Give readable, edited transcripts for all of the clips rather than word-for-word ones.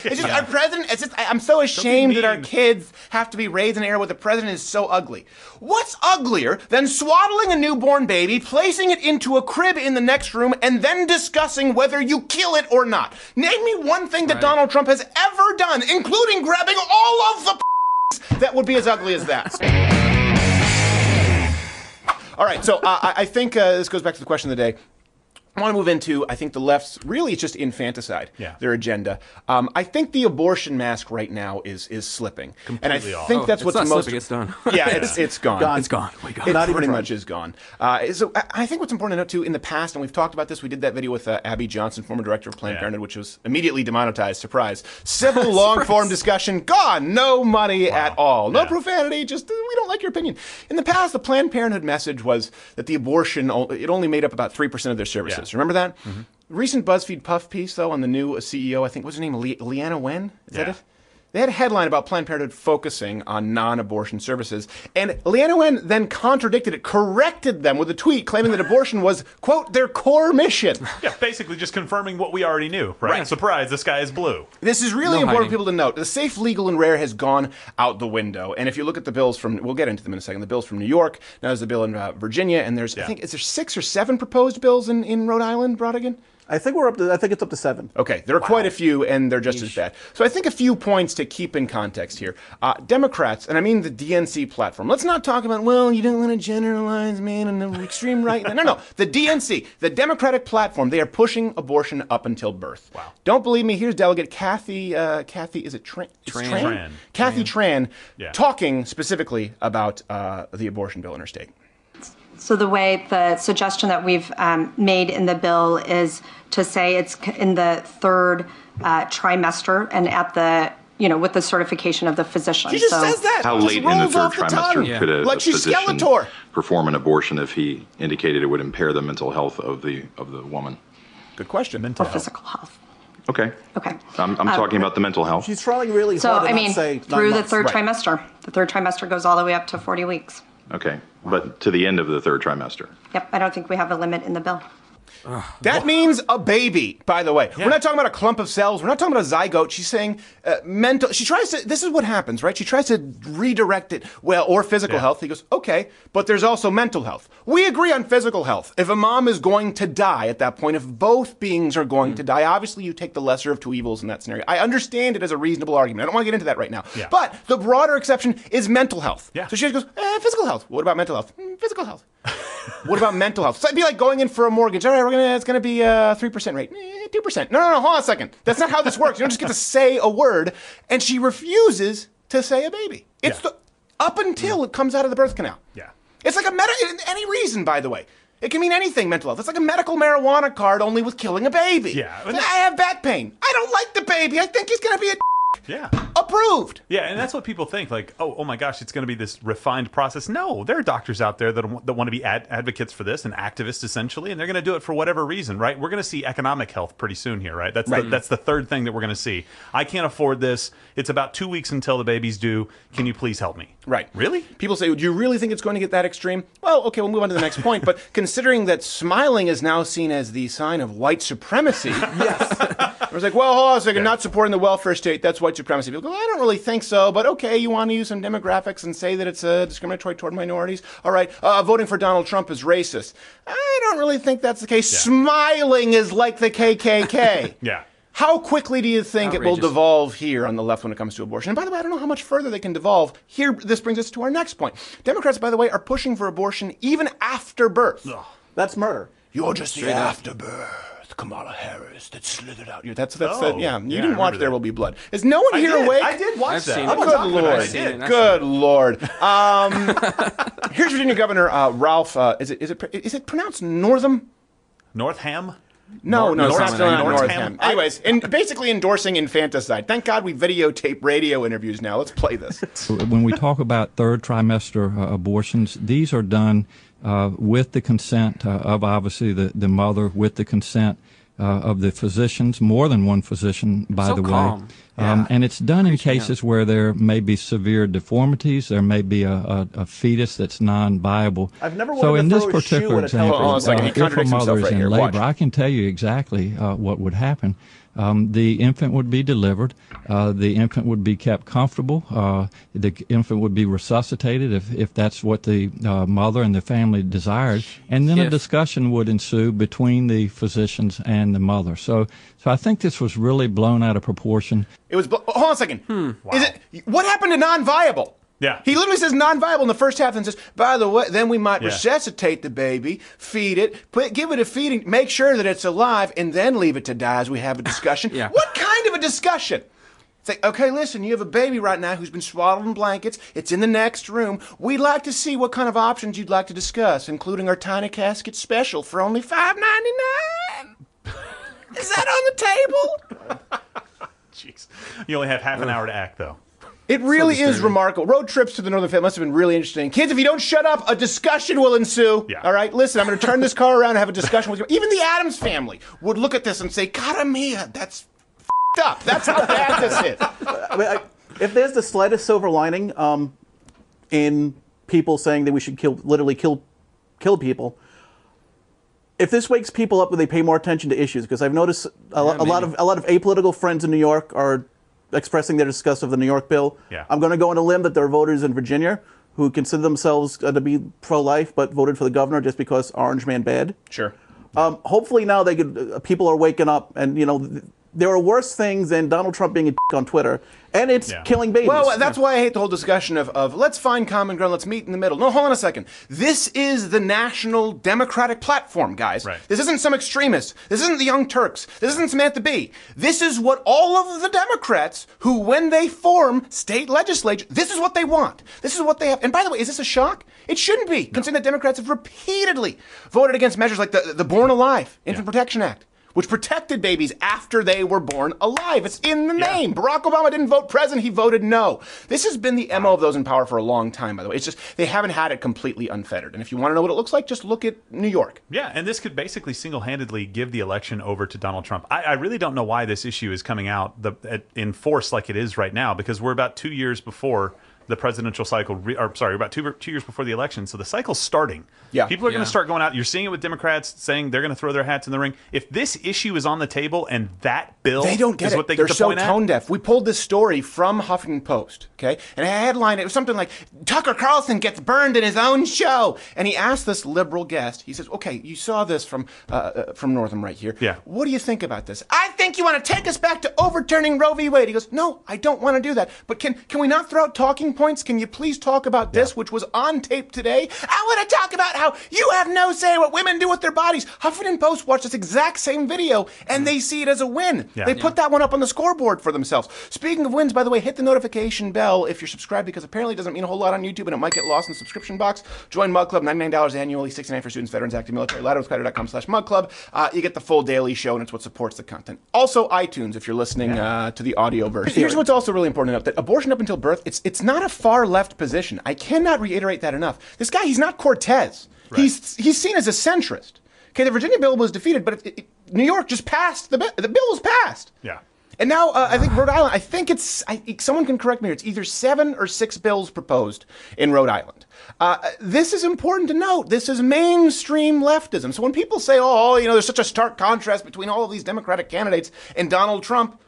It's just our president. It's just I'm so ashamed that our kids have to be raised in an era where the president is so ugly. What's uglier than swaddling a newborn baby, placing it into a crib in the next room, and then discussing whether you kill it or not? Name me one thing that Donald Trump has ever done, including grabbing all of the that would be as ugly as that. All right, so I think this goes back to the question of the day. I want to move into, I think the left's really it's just infanticide, their agenda. I think the abortion mask right now is slipping. Completely and I off. think that's what's not most... Slipping, it's done. Yeah, it's gone. It's gone. Oh my God. It pretty much is gone. So I think what's important to note, too, in the past, and we've talked about this, we did that video with Abby Johnson, former director of Planned Parenthood, which was immediately demonetized. Surprise. Civil long-form discussion, gone. No money at all. No profanity, just we don't like your opinion. In the past, the Planned Parenthood message was that the abortion, it only made up about 3% of their services. Remember that? Mm-hmm. Recent BuzzFeed Puff piece, though, on the new CEO, I think, what's her name, Leanna Wen? Is that it? They had a headline about Planned Parenthood focusing on non-abortion services, and Leanna Wen then contradicted it, corrected them with a tweet claiming that abortion was, quote, their core mission. Yeah, basically just confirming what we already knew, right? Surprise, the sky is blue. This is really important for people to note. The safe, legal, and rare has gone out the window, and if you look at the bills from, we'll get into them in a second, the bills from New York, now there's the bill in Virginia, and there's, I think, is there 6 or 7 proposed bills in Rhode Island, Brodigan? I think we're up to. I think it's up to 7. Okay, there are quite a few, and they're just as bad. So I think a few points to keep in context here. Democrats, and I mean the DNC platform. Let's not talk about, well, you don't want to generalize, man, and the extreme right. No. The DNC, the Democratic platform, they are pushing abortion up until birth. Wow. Don't believe me? Here's Delegate Kathy. Is it Tran? Tran. Kathy Tran, talking specifically about the abortion bill in her state. So the way the suggestion that we've made in the bill is to say it's in the 3rd trimester and at the, with the certification of the physician. She just says that. How late in the 3rd trimester could a physician Skeletor perform an abortion if he indicated it would impair the mental health of the woman? Good question. Or physical health. Okay. Okay. I'm talking about the mental health. She's trying really hard so, to not say 9 through months. the 3rd trimester. The 3rd trimester goes all the way up to 40 weeks. Okay, but to the end of the 3rd trimester. Yep, I don't think we have a limit in the bill. That means a baby, by the way. We're not talking about a clump of cells. We're not talking about a zygote. She's saying mental. She tries to, this is what happens, right? She tries to redirect it, or physical health. He goes, okay, but there's also mental health. We agree on physical health. If a mom is going to die at that point, if both beings are going to die, obviously you take the lesser of two evils in that scenario. I understand it as a reasonable argument. I don't want to get into that right now. But the broader exception is mental health. So she goes, physical health. What about mental health? Physical health. What about mental health? So it'd be like going in for a mortgage. All right, it's going to be a 3% rate. 2%. No, hold on a second. That's not how this works. You don't just get to say a word. And she refuses to say a baby. It's up until it comes out of the birth canal. It's like any reason, by the way. It can mean anything, mental health. It's like a medical marijuana card, only with killing a baby. I have back pain. I don't like the baby. I think he's going to be a approved. And that's what people think. Like, oh my gosh, it's going to be this refined process. No, there are doctors out there that want to be advocates for this and activists essentially, and they're going to do it for whatever reason, right? We're going to see economic health pretty soon here, right? That's the 3rd thing that we're going to see. I can't afford this. It's about 2 weeks until the baby's due. Can you please help me? Right. Really? People say, do you really think it's going to get that extreme? Well, okay, we'll move on to the next point. But considering that smiling is now seen as the sign of white supremacy. I was like, well, hold on a second, not supporting the welfare state, that's white supremacy. People go, I don't really think so, but okay, you want to use some demographics and say that it's discriminatory toward minorities? All right, voting for Donald Trump is racist. I don't really think that's the case. Smiling is like the KKK. How quickly do you think it will devolve here on the left when it comes to abortion? And by the way, I don't know how much further they can devolve. Here, this brings us to our next point. Democrats, by the way, are pushing for abortion even after birth. That's murder. You're just the afterbirth. Kamala Harris that slithered out. You didn't watch There Will Be Blood. Is no one here awake? I did watch that. Good Lord. Here's Virginia Governor Ralph. Is it pronounced Northam? Northam? No, it's not Northam. Anyways, basically endorsing infanticide. Thank God we videotape radio interviews now. Let's play this. When we talk about 3rd trimester abortions, these are done with the consent of obviously the mother, with the consent of the physicians, more than one physician, by the way. And it's done in cases where there may be severe deformities, there may be a fetus that's non-viable. I've never so in this throw a particular shoe at a example, he if a mother is right in here. labor, Watch. I can tell you exactly what would happen. the infant would be delivered. The infant would be kept comfortable. The infant would be resuscitated if that's what the mother and the family desired. And then a discussion would ensue between the physicians and the mother. So I think this was really blown out of proportion. It was. Hold on a second. Wow. What happened to non-viable? Yeah. He literally says non-viable in the first half and says, by the way, then we might resuscitate the baby, feed it, give it a feeding, make sure that it's alive, and then leave it to die as we have a discussion. What kind of a discussion? It's like, okay, listen, you have a baby right now who's been swaddled in blankets. It's in the next room. We'd like to see what kind of options you'd like to discuss, including our tiny casket special for only $5.99. Is that on the table? Jeez. You only have half an hour to act, though. It really is remarkable. Road trips to the Northern Fair must have been really interesting. Kids, if you don't shut up, a discussion will ensue. Yeah. All right? Listen, I'm going to turn this car around and have a discussion with you. Even the Addams family would look at this and say, "Cara mia, that's f***ed up. That's how bad this is." I mean, if there's the slightest silver lining in people saying that we should literally kill people, if this wakes people up, will they pay more attention to issues? Because I've noticed a lot of apolitical friends in New York are expressing their disgust of the New York bill. Yeah. I'm going to go on a limb that there are voters in Virginia who consider themselves to be pro-life but voted for the governor just because Orange Man bad. Sure. Hopefully now people are waking up, and there are worse things than Donald Trump being a on Twitter, and it's killing babies. Well, that's why I hate the whole discussion of let's find common ground, let's meet in the middle. No, hold on a second. This is the national Democratic platform, guys. Right. This isn't some extremists. This isn't the Young Turks. This isn't Samantha Bee. This is what all of the Democrats who, when they form state legislature, this is what they want. This is what they have. And by the way, is this a shock? It shouldn't be, considering that Democrats have repeatedly voted against measures like the Born Alive Infant Protection Act, which protected babies after they were born alive. It's in the name. Barack Obama didn't vote president. He voted no. This has been the MO of those in power for a long time, by the way. It's just they haven't had it completely unfettered. And if you want to know what it looks like, just look at New York. Yeah, and this could basically single-handedly give the election over to Donald Trump. I really don't know why this issue is coming out in force like it is right now, because we're about 2 years before the presidential cycle, about two years before the election. So the cycle's starting. Yeah. People are going to start going out. You're seeing it with Democrats saying they're going to throw their hats in the ring. If this issue is on the table and that bill they don't get is it. what they They're get to so point tone deaf. We pulled this story from Huffington Post, okay? And a headline, it was something like, Tucker Carlson gets burned in his own show. And he asked this liberal guest, he says, okay, you saw this from Northam right here. Yeah. What do you think about this? I think you want to take us back to overturning Roe v. Wade. He goes, no, I don't want to do that. But can we not throw out talking points? Can you please talk about this, which was on tape today? I want to talk about how you have no say what women do with their bodies. Huffington Post watched this exact same video, and they see it as a win. Yeah. They put that one up on the scoreboard for themselves. Speaking of wins, by the way, hit the notification bell if you're subscribed, because apparently it doesn't mean a whole lot on YouTube, and it might get lost in the subscription box. Join Mug Club, $99 annually, $69 for students, veterans, active military. LiveWithCrowder.com/Mug Club. You get the full daily show, and it's what supports the content. Also, iTunes, if you're listening to the audio version. Here's what's also really important to note, that abortion up until birth, it's not a far left position. I cannot reiterate that enough. This guy, he's not Cortez. Right. He's seen as a centrist. Okay, the Virginia bill was defeated, but New York just passed. The bill was passed. Yeah. And now I think Rhode Island, I think someone can correct me here, it's either 7 or 6 bills proposed in Rhode Island. This is important to note. This is mainstream leftism. So when people say, there's such a stark contrast between all of these Democratic candidates and Donald Trump,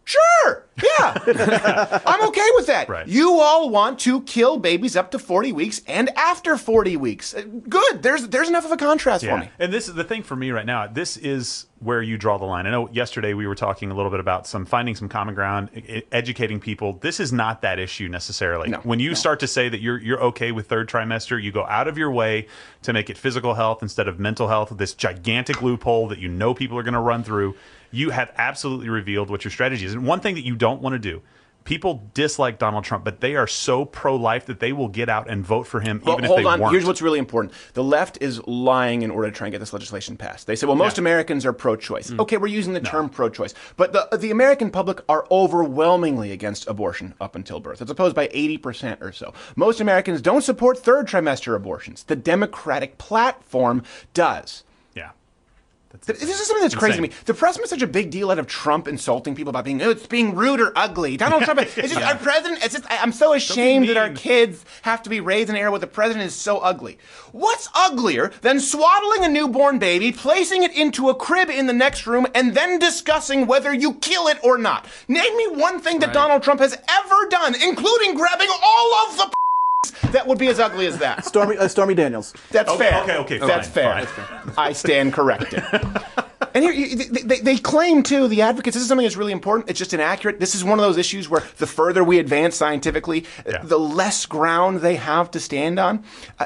sure, yeah, I'm okay with that. Right. You all want to kill babies up to 40 weeks and after 40 weeks. Good. There's enough of a contrast for me. And this is the thing for me right now. This is where you draw the line. I know yesterday we were talking a little bit about finding some common ground, educating people. This is not that issue necessarily. No, when you start to say that you're okay with third trimester, you go out of your way to make it physical health instead of mental health, this gigantic loophole that people are going to run through. You have absolutely revealed what your strategy is. And one thing that you don't want to do, people dislike Donald Trump, but they are so pro-life that they will get out and vote for him even if they weren't. Here's what's really important. The left is lying in order to try and get this legislation passed. They say, well, most Americans are pro-choice. Okay, we're using the term pro-choice. But the American public are overwhelmingly against abortion up until birth. It's opposed by 80% or so. Most Americans don't support third trimester abortions. The Democratic platform does. Yeah. This is something that's crazy to me. The press makes such a big deal out of Trump insulting people about being, it's being rude or ugly. Donald Trump, it's just our president, I'm so ashamed that our kids have to be raised in an era where the president is so ugly. What's uglier than swaddling a newborn baby, placing it into a crib in the next room, and then discussing whether you kill it or not? Name me one thing that Donald Trump has ever done, including grabbing all of the that would be as ugly as that. Stormy Daniels. That's fair. Okay, that's fine, fair. fine. I stand corrected. And here, they claim, too, the advocates, this is something that's really important. It's just inaccurate. This is one of those issues where the further we advance scientifically, the less ground they have to stand on.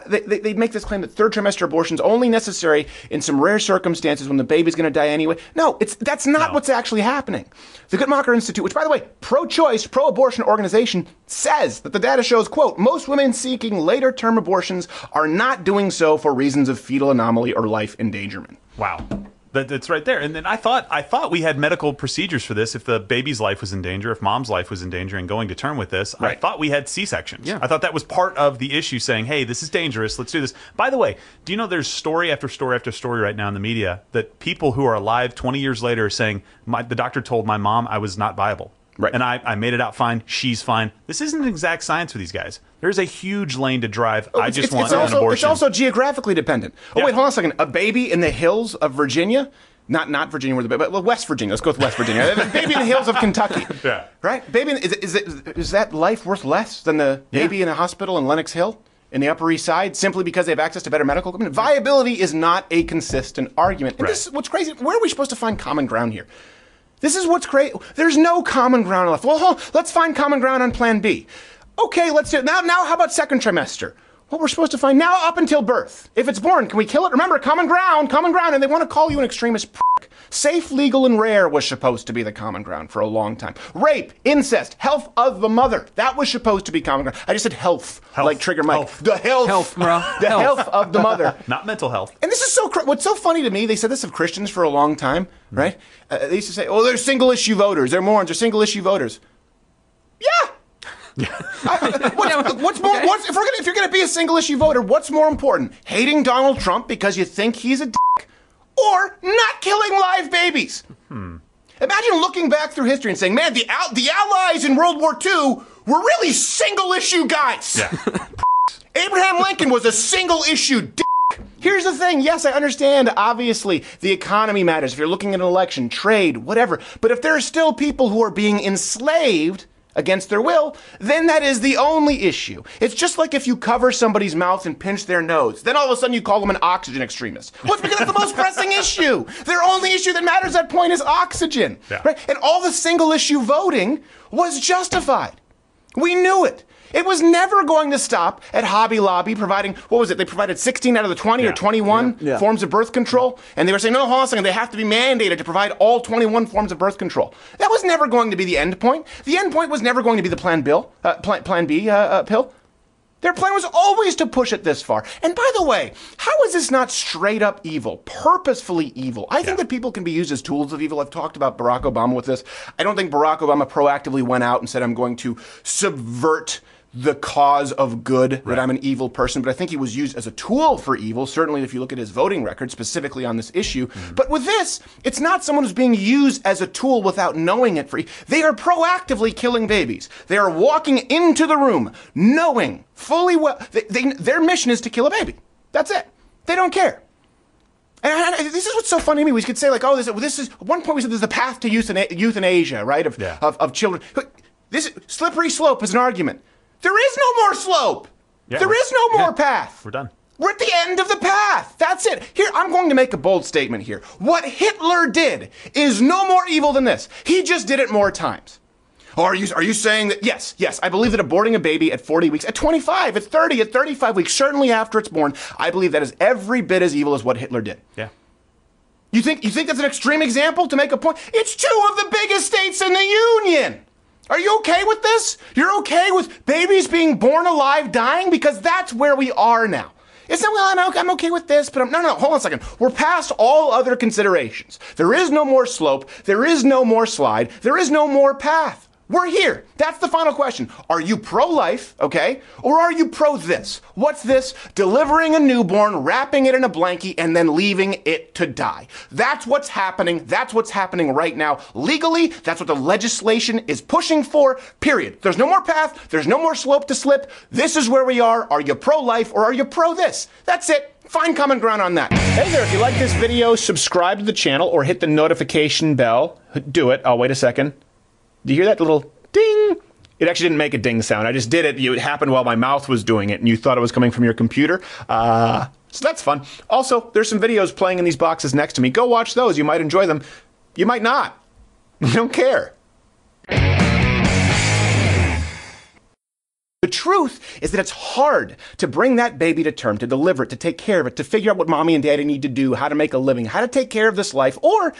They make this claim that third trimester abortion is only necessary in some rare circumstances when the baby's going to die anyway. No, that's not what's actually happening. The Guttmacher Institute, which, by the way, pro-choice, pro-abortion organization, says that the data shows, quote, most women seeking later-term abortions are not doing so for reasons of fetal anomaly or life endangerment. Wow. That's right there. And then I thought we had medical procedures for this if the baby's life was in danger, if mom's life was in danger and going to term with this. Right. I thought we had C-sections. Yeah. I thought that was part of the issue, saying, hey, this is dangerous, let's do this. By the way, do you know there's story after story after story right now in the media that people who are alive 20 years later are saying, the doctor told my mom I was not viable. Right. And I made it out fine. She's fine. This isn't exact science for these guys. There's a huge lane to drive. I just want an abortion. It's also geographically dependent. Oh, wait, hold on a second. A baby in the hills of Virginia, not Virginia, but West Virginia. Let's go with West Virginia. A baby in the hills of Kentucky. Yeah. Right? Baby, is that life worth less than the baby in a hospital in Lenox Hill? In the Upper East Side, simply because they have access to better medical equipment? Viability is not a consistent argument. And this is what's crazy. Where are we supposed to find common ground here? This is what's crazy. There's no common ground left. Well, let's find common ground on Plan B. Okay, let's do it. Now, how about second trimester? What we're supposed to find now up until birth. If it's born, can we kill it? Remember, common ground, and they want to call you an extremist prick. Safe, legal, and rare was supposed to be the common ground for a long time. Rape, incest, health of the mother. That was supposed to be common ground. I just said health. Like Trigger Mike. The health of the mother. Not mental health. And this is what's so funny to me, they said this of Christians for a long time, right? They used to say, they're single-issue voters. They're morons. They're single-issue voters. Yeah. What's more? If you're going to be a single issue voter, what's more important? Hating Donald Trump because you think he's a dick, or not killing live babies? Imagine looking back through history and saying, "Man, the Allies in World War II were really single issue guys." Yeah. Abraham Lincoln was a single issue dick. Here's the thing. Yes, I understand, obviously, the economy matters. If you're looking at an election, trade, whatever. But if there are still people who are being enslaved against their will, then that is the only issue. It's just like if you cover somebody's mouth and pinch their nose, then all of a sudden you call them an oxygen extremist. Well, it's because that's the most pressing issue. Their only issue that matters at that point is oxygen. Yeah. Right? And all the single issue voting was justified. We knew it. It was never going to stop at Hobby Lobby providing, what was it? They provided 16 out of the 20 or 21 forms of birth control. And they were saying, no, hold on a second, they have to be mandated to provide all 21 forms of birth control. That was never going to be the end point. The end point was never going to be the Plan B pill. Their plan was always to push it this far. And by the way, how is this not straight up evil, purposefully evil? I think that people can be used as tools of evil. I've talked about Barack Obama with this. I don't think Barack Obama proactively went out and said, I'm going to subvert the cause of good, that I'm an evil person, but I think he was used as a tool for evil, certainly if you look at his voting record, specifically on this issue. But with this, it's not someone who's being used as a tool without knowing it. They are proactively killing babies. They are walking into the room knowing fully well, their mission is to kill a baby. That's it. They don't care. And this is what's so funny to me. We could say like, this is, at one point we said there's the path to euthanasia, right, of children. This slippery slope is an argument. There is no more slope. Yeah, there is no more path. We're done. We're at the end of the path. That's it. Here, I'm going to make a bold statement here. What Hitler did is no more evil than this. He just did it more times. Or are you saying that, yes, I believe that aborting a baby at 40 weeks, at 25, at 30, at 35 weeks, certainly after it's born, I believe that is every bit as evil as what Hitler did. Yeah. You think that's an extreme example to make a point? It's two of the biggest states in the Union. Are you okay with this? You're okay with babies being born alive, dying? Because that's where we are now. It's not, well, I'm okay with this, but no, hold on a second. We're past all other considerations. There is no more slope. There is no more slide. There is no more path. We're here. That's the final question. Are you pro-life, okay? Or are you pro this? What's this? Delivering a newborn, wrapping it in a blankie, and then leaving it to die. That's what's happening. That's what's happening right now. Legally, that's what the legislation is pushing for, period. There's no more path. There's no more slope to slip. This is where we are. Are you pro-life or are you pro this? That's it. Find common ground on that. Hey there, if you like this video, subscribe to the channel or hit the notification bell. Do it. Oh, wait a second. Do you hear that little ding? It actually didn't make a ding sound. I just did it. It happened while my mouth was doing it, and you thought it was coming from your computer. So that's fun. Also, there's some videos playing in these boxes next to me. Go watch those. You might enjoy them. You might not. I don't care. The truth is that it's hard to bring that baby to term, to deliver it, to take care of it, to figure out what mommy and daddy need to do, how to make a living, how to take care of this life, or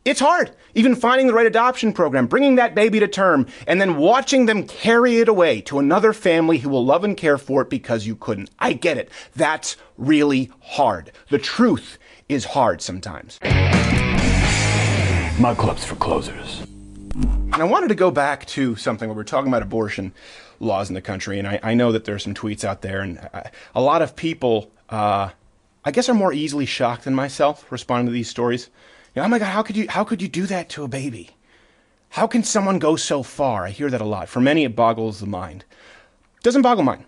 it's hard, even finding the right adoption program, bringing that baby to term, and then watching them carry it away to another family who will love and care for it because you couldn't. I get it. That's really hard. The truth is hard sometimes. My club's for closers. And I wanted to go back to something where we're talking about abortion laws in the country, and I know that there's some tweets out there, and a lot of people, I guess, are more easily shocked than myself responding to these stories. You know, oh my God, how could you do that to a baby? How can someone go so far? I hear that a lot. For many, it boggles the mind. Doesn't boggle mine.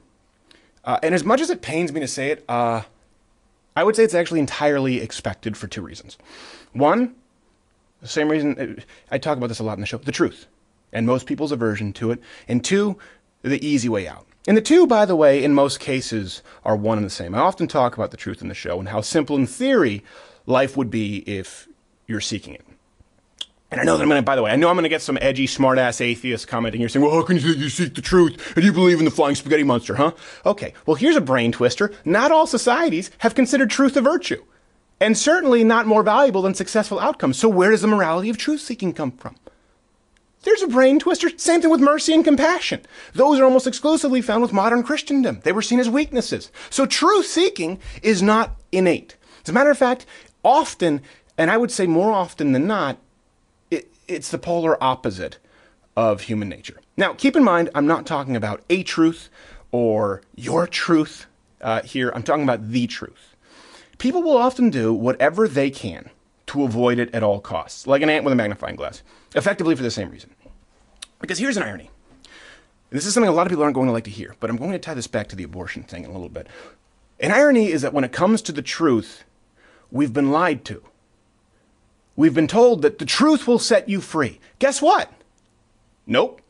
And as much as it pains me to say it, I would say it's actually entirely expected for two reasons. One, the same reason, I talk about this a lot in the show, the truth, and most people's aversion to it. And two, the easy way out. And the two, by the way, in most cases are one and the same. I often talk about the truth in the show and how simple in theory life would be if you're seeking it. And I know that I'm going to get some edgy, smart-ass atheist commenting here saying, well, how can you seek the truth and you believe in the flying spaghetti monster, huh? Okay, well, here's a brain twister. Not all societies have considered truth a virtue, and certainly not more valuable than successful outcomes. So where does the morality of truth-seeking come from? There's a brain twister. Same thing with mercy and compassion. Those are almost exclusively found with modern Christendom. They were seen as weaknesses. So truth-seeking is not innate. As a matter of fact, often, and I would say more often than not, it's the polar opposite of human nature. Now, keep in mind, I'm not talking about a truth or your truth here. I'm talking about the truth. People will often do whatever they can to avoid it at all costs, like an ant with a magnifying glass, effectively for the same reason. Because here's an irony. And this is something a lot of people aren't going to like to hear, but I'm going to tie this back to the abortion thing in a little bit. An irony is that when it comes to the truth, we've been lied to. We've been told that the truth will set you free. Guess what? Nope.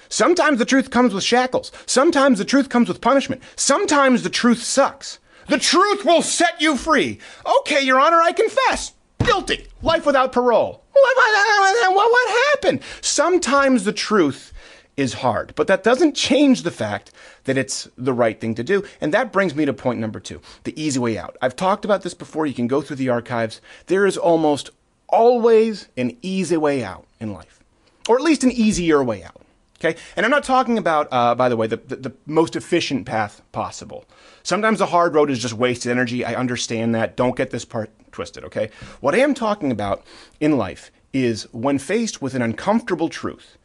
Sometimes the truth comes with shackles. Sometimes the truth comes with punishment. Sometimes the truth sucks. The truth will set you free. Okay, Your Honor, I confess. Guilty. Life without parole. What happened? Sometimes the truth is hard, but that doesn't change the fact that it's the right thing to do. And that brings me to point number two, the easy way out. I've talked about this before. You can go through the archives. There is almost always an easy way out in life, or at least an easier way out. Okay? And I'm not talking about, by the way, the most efficient path possible. Sometimes the hard road is just wasted energy. I understand that. Don't get this part twisted, okay? What I am talking about in life is when faced with an uncomfortable truth,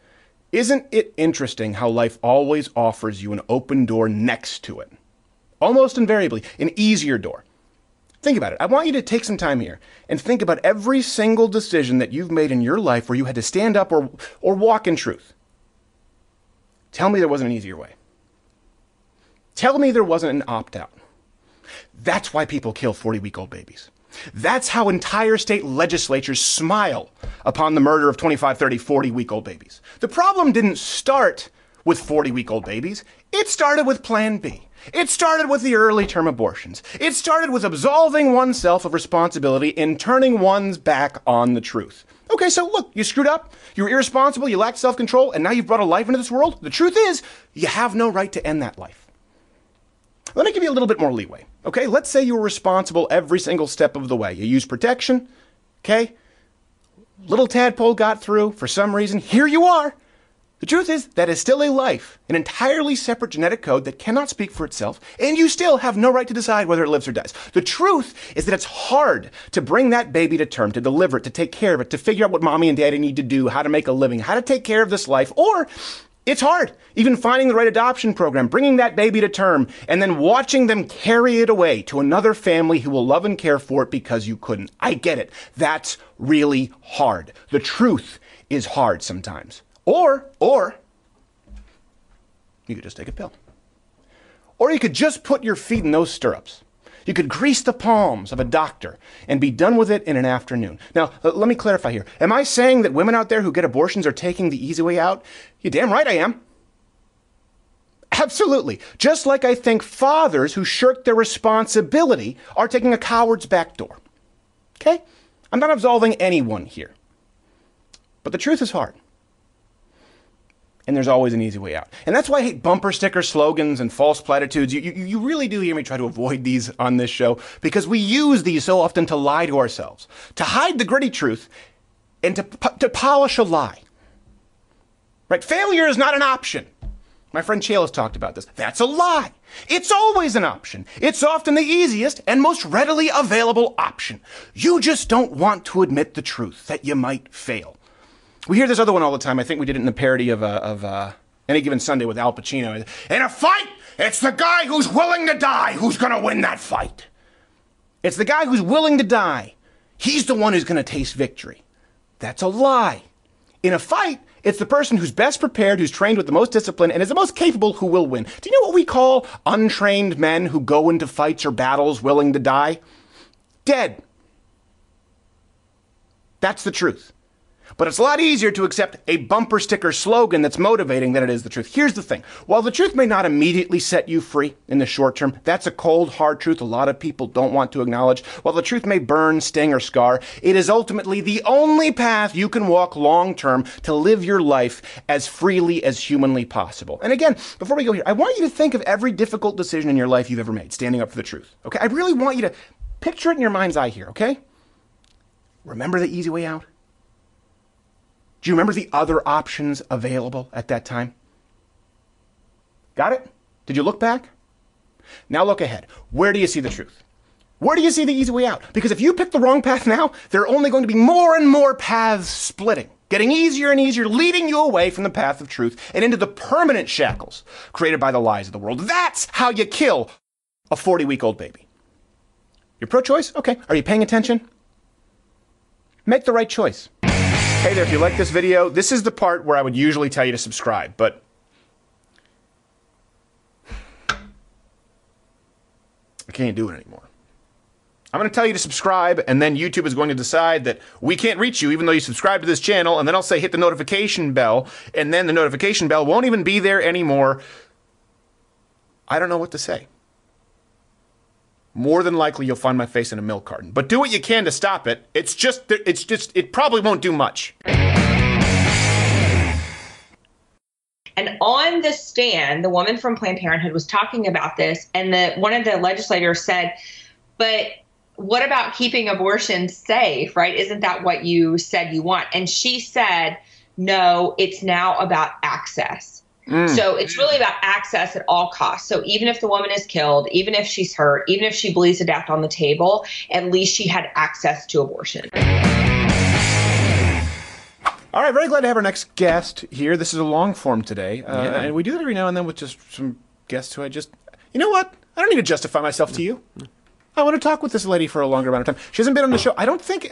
isn't it interesting how life always offers you an open door next to it? Almost invariably, an easier door. Think about it. I want you to take some time here and think about every single decision that you've made in your life where you had to stand up or walk in truth. Tell me there wasn't an easier way. Tell me there wasn't an opt-out. That's why people kill 40-week-old babies. That's how entire state legislatures smile upon the murder of 25, 30, 40-week-old babies. The problem didn't start with 40-week-old babies. It started with Plan B. It started with the early term abortions. It started with absolving oneself of responsibility and turning one's back on the truth. Okay, so look, you screwed up, you were irresponsible, you lacked self-control, and now you've brought a life into this world. The truth is, you have no right to end that life. Let me give you a little bit more leeway. Okay, let's say you were responsible every single step of the way. You used protection, okay? Little tadpole got through for some reason. Here you are. The truth is that is still a life, an entirely separate genetic code that cannot speak for itself, and you still have no right to decide whether it lives or dies. The truth is that it's hard to bring that baby to term, to deliver it, to take care of it, to figure out what mommy and daddy need to do, how to make a living, how to take care of this life, or it's hard even finding the right adoption program, bringing that baby to term, and then watching them carry it away to another family who will love and care for it because you couldn't. I get it. That's really hard. The truth is hard sometimes. Or, you could just take a pill. Or you could just put your feet in those stirrups. You could grease the palms of a doctor and be done with it in an afternoon. Now, let me clarify here. Am I saying that women out there who get abortions are taking the easy way out? You're damn right I am. Absolutely. Just like I think fathers who shirk their responsibility are taking a coward's back door. Okay? I'm not absolving anyone here. But the truth is hard. And there's always an easy way out. And that's why I hate bumper sticker slogans and false platitudes. You really do hear me try to avoid these on this show because we use these so often to lie to ourselves, to hide the gritty truth, and to polish a lie. Right? Failure is not an option. My friend Chael has talked about this. That's a lie. It's always an option. It's often the easiest and most readily available option. You just don't want to admit the truth that you might fail. We hear this other one all the time. I think we did it in the parody of Any Given Sunday with Al Pacino. In a fight, it's the guy who's willing to die who's going to win that fight. It's the guy who's willing to die. He's the one who's going to taste victory. That's a lie. In a fight, it's the person who's best prepared, who's trained with the most discipline, and is the most capable who will win. Do you know what we call untrained men who go into fights or battles willing to die? Dead. That's the truth. But it's a lot easier to accept a bumper sticker slogan that's motivating than it is the truth. Here's the thing. While the truth may not immediately set you free in the short term, that's a cold, hard truth a lot of people don't want to acknowledge. While the truth may burn, sting, or scar, it is ultimately the only path you can walk long term to live your life as freely as humanly possible. And again, before we go here, I want you to think of every difficult decision in your life you've ever made, standing up for the truth. Okay? I really want you to picture it in your mind's eye here, okay? Remember the easy way out? Do you remember the other options available at that time? Got it? Did you look back? Now look ahead. Where do you see the truth? Where do you see the easy way out? Because if you pick the wrong path now, there are only going to be more and more paths splitting, getting easier and easier, leading you away from the path of truth and into the permanent shackles created by the lies of the world. That's how you kill a 40-week-old baby. You're pro-choice? Okay. Are you paying attention? Make the right choice. Hey there, if you like this video, this is the part where I would usually tell you to subscribe, but I can't do it anymore. I'm going to tell you to subscribe, and then YouTube is going to decide that we can't reach you even though you subscribe to this channel, and then I'll say hit the notification bell, and then the notification bell won't even be there anymore. I don't know what to say. More than likely, you'll find my face in a milk carton. But do what you can to stop it. It probably won't do much. And on the stand, the woman from Planned Parenthood was talking about this, and one of the legislators said, but what about keeping abortions safe, right? Isn't that what you said you want? And she said, no, it's now about access. So it's really about access at all costs. So even if the woman is killed, even if she's hurt, even if she bleeds to death on the table, at least she had access to abortion. All right, very glad to have our next guest here. This is a long form today. And we do that every now and then with just some guests who you know what? I don't need to justify myself to you. I want to talk with this lady for a longer amount of time. She hasn't been on the show. I don't think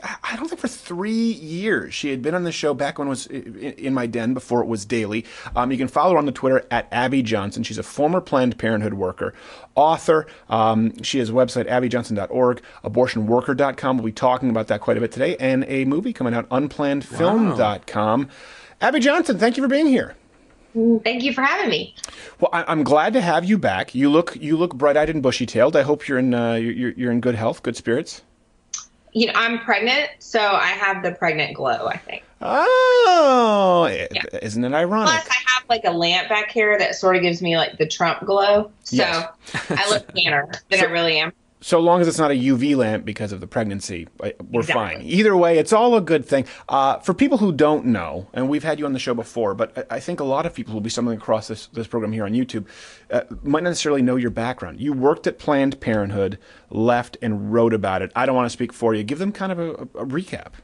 for 3 years she had been on the show back when it was in my den before it was daily. You can follow her on the Twitter at Abby Johnson. She's a former Planned Parenthood worker, author. She has a website, abbyjohnson.org, abortionworker.com. We'll be talking about that quite a bit today, and a movie coming out, unplannedfilm.com. Wow. Abby Johnson, thank you for being here. Thank you for having me. Well, I'm glad to have you back. You look bright-eyed and bushy-tailed. I hope you're in good health, good spirits. You know, I'm pregnant, so I have the pregnant glow, I think. Oh, yeah. Isn't it ironic? Plus, I have like a lamp back here that sort of gives me like the Trump glow. So yes. I look tanner than I really am. So long as it's not a UV lamp because of the pregnancy, we're Exactly. fine. Either way, it's all a good thing. For people who don't know, and we've had you on the show before, but I think a lot of people who will be stumbling across this program here on YouTube might not necessarily know your background. You worked at Planned Parenthood, left, and wrote about it. I don't want to speak for you. Give them kind of a recap.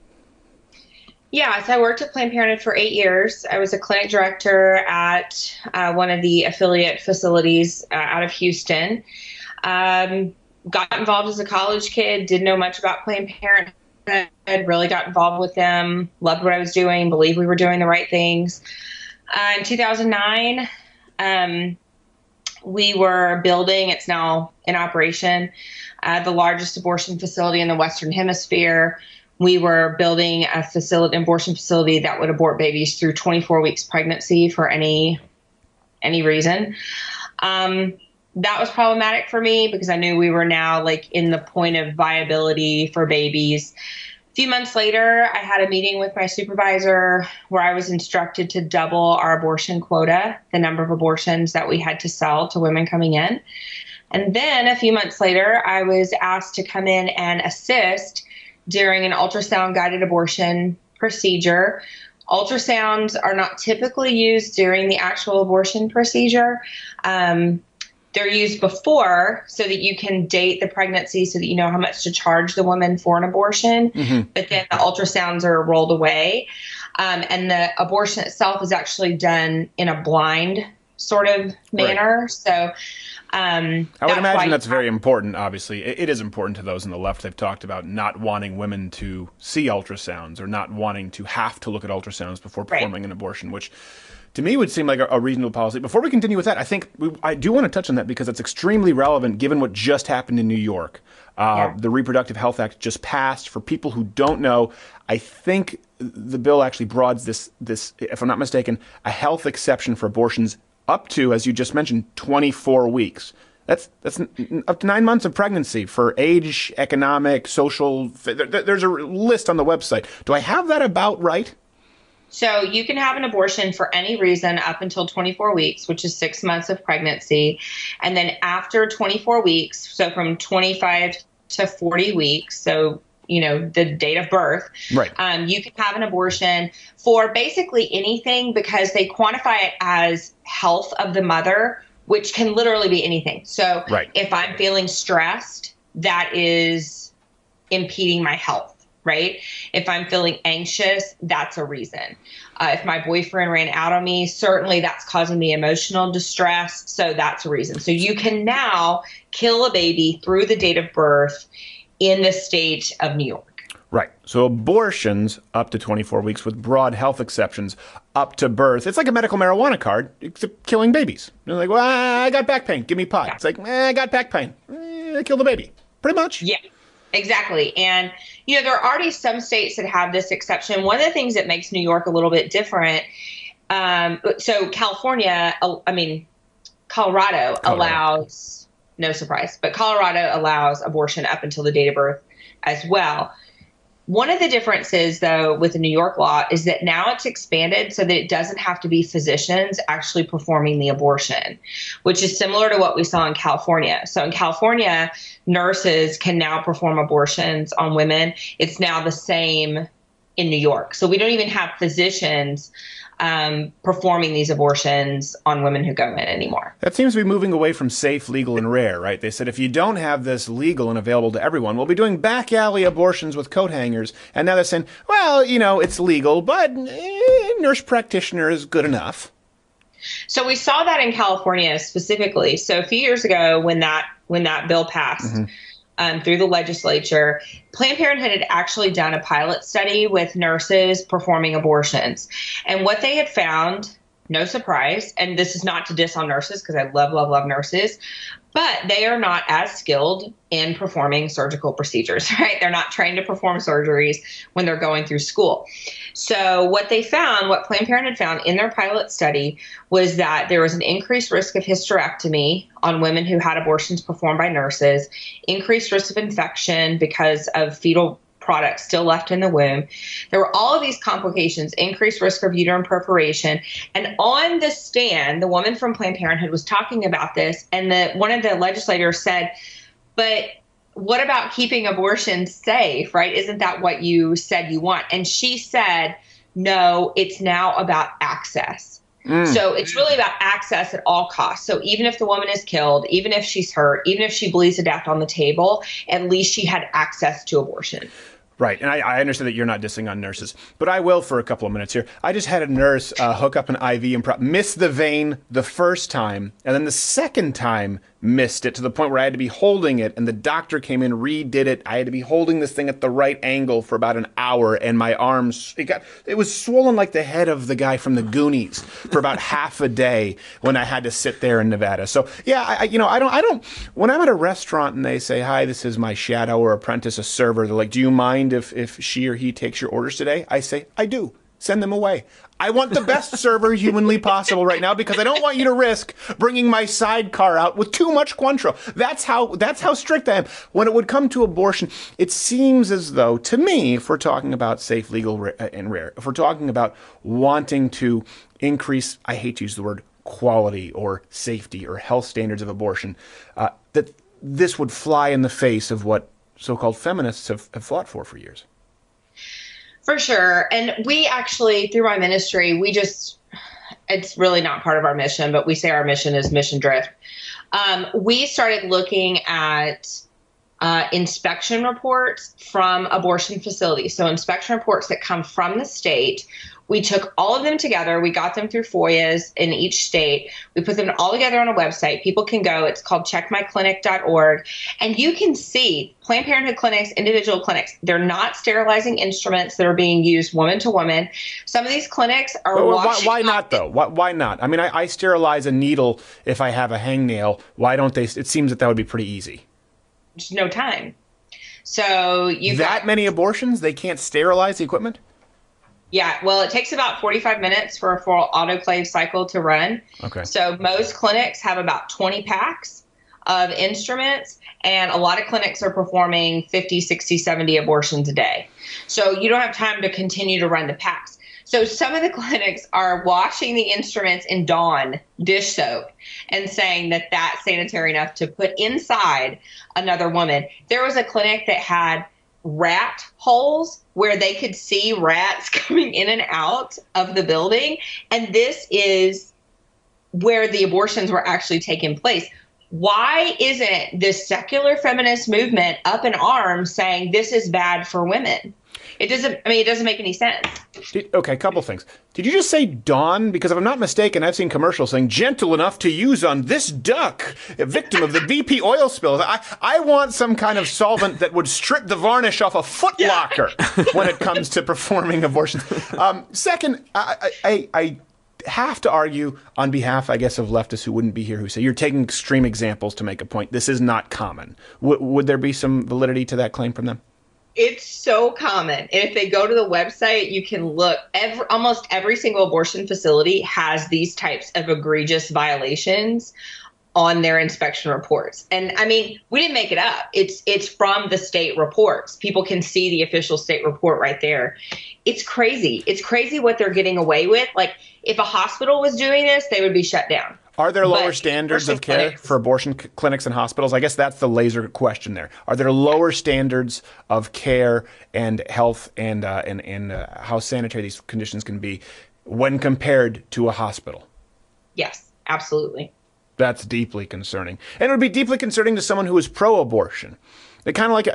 Yeah, so I worked at Planned Parenthood for 8 years. I was a clinic director at one of the affiliate facilities out of Houston. Got involved as a college kid, didn't know much about Planned Parenthood, really got involved with them, loved what I was doing, believed we were doing the right things. In 2009, we were building, it's now in operation, the largest abortion facility in the Western Hemisphere. We were building an abortion facility that would abort babies through 24 weeks pregnancy for any reason. That was problematic for me because I knew we were now like in the point of viability for babies. A few months later, I had a meeting with my supervisor where I was instructed to double our abortion quota, the number of abortions that we had to sell to women coming in. And then a few months later, I was asked to come in and assist during an ultrasound guided abortion procedure. Ultrasounds are not typically used during the actual abortion procedure. They're used before so that you can date the pregnancy so that you know how much to charge the woman for an abortion. But then the ultrasounds are rolled away. And the abortion itself is actually done in a blind sort of manner. Right. So I would imagine that's very important, obviously. It is important to those on the left. They've talked about not wanting women to see ultrasounds or not wanting to have to look at ultrasounds before performing an abortion, which to me would seem like a reasonable policy. Before we continue with that, I think I do want to touch on that because it's extremely relevant given what just happened in New York. The Reproductive Health Act just passed. For people who don't know, I think the bill actually broadens this, if I'm not mistaken, a health exception for abortions up to, as you just mentioned, 24 weeks. That's up to 9 months of pregnancy for age, economic, social. There's a list on the website. Do I have that about right? So you can have an abortion for any reason up until 24 weeks, which is 6 months of pregnancy. And then after 24 weeks, so from 25 to 40 weeks, so the date of birth, right? You can have an abortion for basically anything because they quantify it as health of the mother, which can literally be anything. So if I'm feeling stressed, that is impeding my health. Right? If I'm feeling anxious, that's a reason. If my boyfriend ran out on me, certainly that's causing me emotional distress. So that's a reason. So you can now kill a baby through the date of birth in the state of New York. Right. So abortions up to 24 weeks with broad health exceptions up to birth. It's like a medical marijuana card, except killing babies. They're like, well, I got back pain. Give me pot. Yeah. It's like, I got back pain. Kill the baby. Pretty much. Yeah. Exactly. And, there are already some states that have this exception. One of the things that makes New York a little bit different, so Colorado allows, no surprise, but Colorado allows abortion up until the date of birth as well. One of the differences, though, with the New York law is that now it's expanded so that it doesn't have to be physicians actually performing the abortion, which is similar to what we saw in California. So in California, nurses can now perform abortions on women. It's now the same in New York. So we don't even have physicians performing these abortions on women who go in anymore. That seems to be moving away from safe, legal, and rare, right? They said if you don't have this legal and available to everyone, we'll be doing back alley abortions with coat hangers. And now they're saying, well, it's legal, but nurse practitioner is good enough. So we saw that in California specifically. So a few years ago when that bill passed, through the legislature, Planned Parenthood had actually done a pilot study with nurses performing abortions. And what they had found, no surprise, and this is not to diss on nurses because I love, love, love nurses, but they are not as skilled in performing surgical procedures, right? They're not trained to perform surgeries when they're going through school. So what Planned Parenthood found in their pilot study was that there was an increased risk of hysterectomy on women who had abortions performed by nurses, increased risk of infection because of fetal products still left in the womb. There were all of these complications, increased risk of uterine perforation. And on the stand, the woman from Planned Parenthood was talking about this, and one of the legislators said, but what about keeping abortions safe, right? Isn't that what you said you want? And she said, no, it's now about access. So it's really about access at all costs. So even if the woman is killed, even if she's hurt, even if she bleeds to death on the table, at least she had access to abortion. Right, and I understand that you're not dissing on nurses, but I will for a couple of minutes here. I just had a nurse hook up an IV and miss the vein the first time, and then the second time missed it to the point where I had to be holding it, and the doctor came in, redid it. I had to be holding this thing at the right angle for about an hour, and my arms, it was swollen like the head of the guy from the Goonies for about half a day when I had to sit there in Nevada. So yeah, I don't. When I'm at a restaurant and they say, "Hi, this is my shadow or apprentice, a server," they're like, "Do you mind if she or he takes your orders today?" I say, "I do. Send them away. I want the best server humanly possible right now because I don't want you to risk bringing my sidecar out with too much Cointreau." That's how strict I am. When it would come to abortion, it seems as though, to me, if we're talking about safe, legal, and rare, if we're talking about wanting to increase, I hate to use the word quality or safety or health standards of abortion, that this would fly in the face of what so-called feminists have fought for years. For sure. And we actually, through my ministry, it's really not part of our mission, but we say our mission is mission drift. We started looking at inspection reports from abortion facilities. So inspection reports that come from the state. We took all of them together. We got them through FOIAs in each state. We put them all together on a website. People can go. It's called checkmyclinic.org. And you can see Planned Parenthood clinics, individual clinics. They're not sterilizing instruments that are being used woman to woman. Some of these clinics are why not, though? Why not? I mean, I sterilize a needle if I have a hangnail. Why don't they? It seems that would be pretty easy. There's no time. So many abortions? They can't sterilize the equipment? Yeah, well, it takes about 45 minutes for a full autoclave cycle to run. Okay. So most clinics have about 20 packs of instruments, and a lot of clinics are performing 50, 60, 70 abortions a day. So you don't have time to continue to run the packs. So some of the clinics are washing the instruments in Dawn dish soap and saying that that's sanitary enough to put inside another woman. There was a clinic that had rat holes where they could see rats coming in and out of the building. And this is where the abortions were actually taking place. Why isn't this secular feminist movement up in arms saying this is bad for women? It doesn't make any sense. Okay, a couple things. Did you just say Dawn? Because if I'm not mistaken, I've seen commercials saying gentle enough to use on this duck, a victim of the BP oil spill. I want some kind of solvent that would strip the varnish off a Foot Locker when it comes to performing abortions. Second, I have to argue on behalf, I guess, of leftists who wouldn't be here, who say you're taking extreme examples to make a point. This is not common. Would there be some validity to that claim from them? It's so common. And if they go to the website, you can look. Almost every single abortion facility has these types of egregious violations on their inspection reports. And I mean, we didn't make it up. It's from the state reports. People can see the official state report right there. It's crazy. It's crazy what they're getting away with. Like, if a hospital was doing this, they would be shut down. Are there lower standards of care for abortion clinics and hospitals? I guess that's the laser question there. Are there lower standards of care and health and how sanitary these conditions can be when compared to a hospital? Yes, absolutely. That's deeply concerning. And it would be deeply concerning to someone who is pro-abortion. They kind of like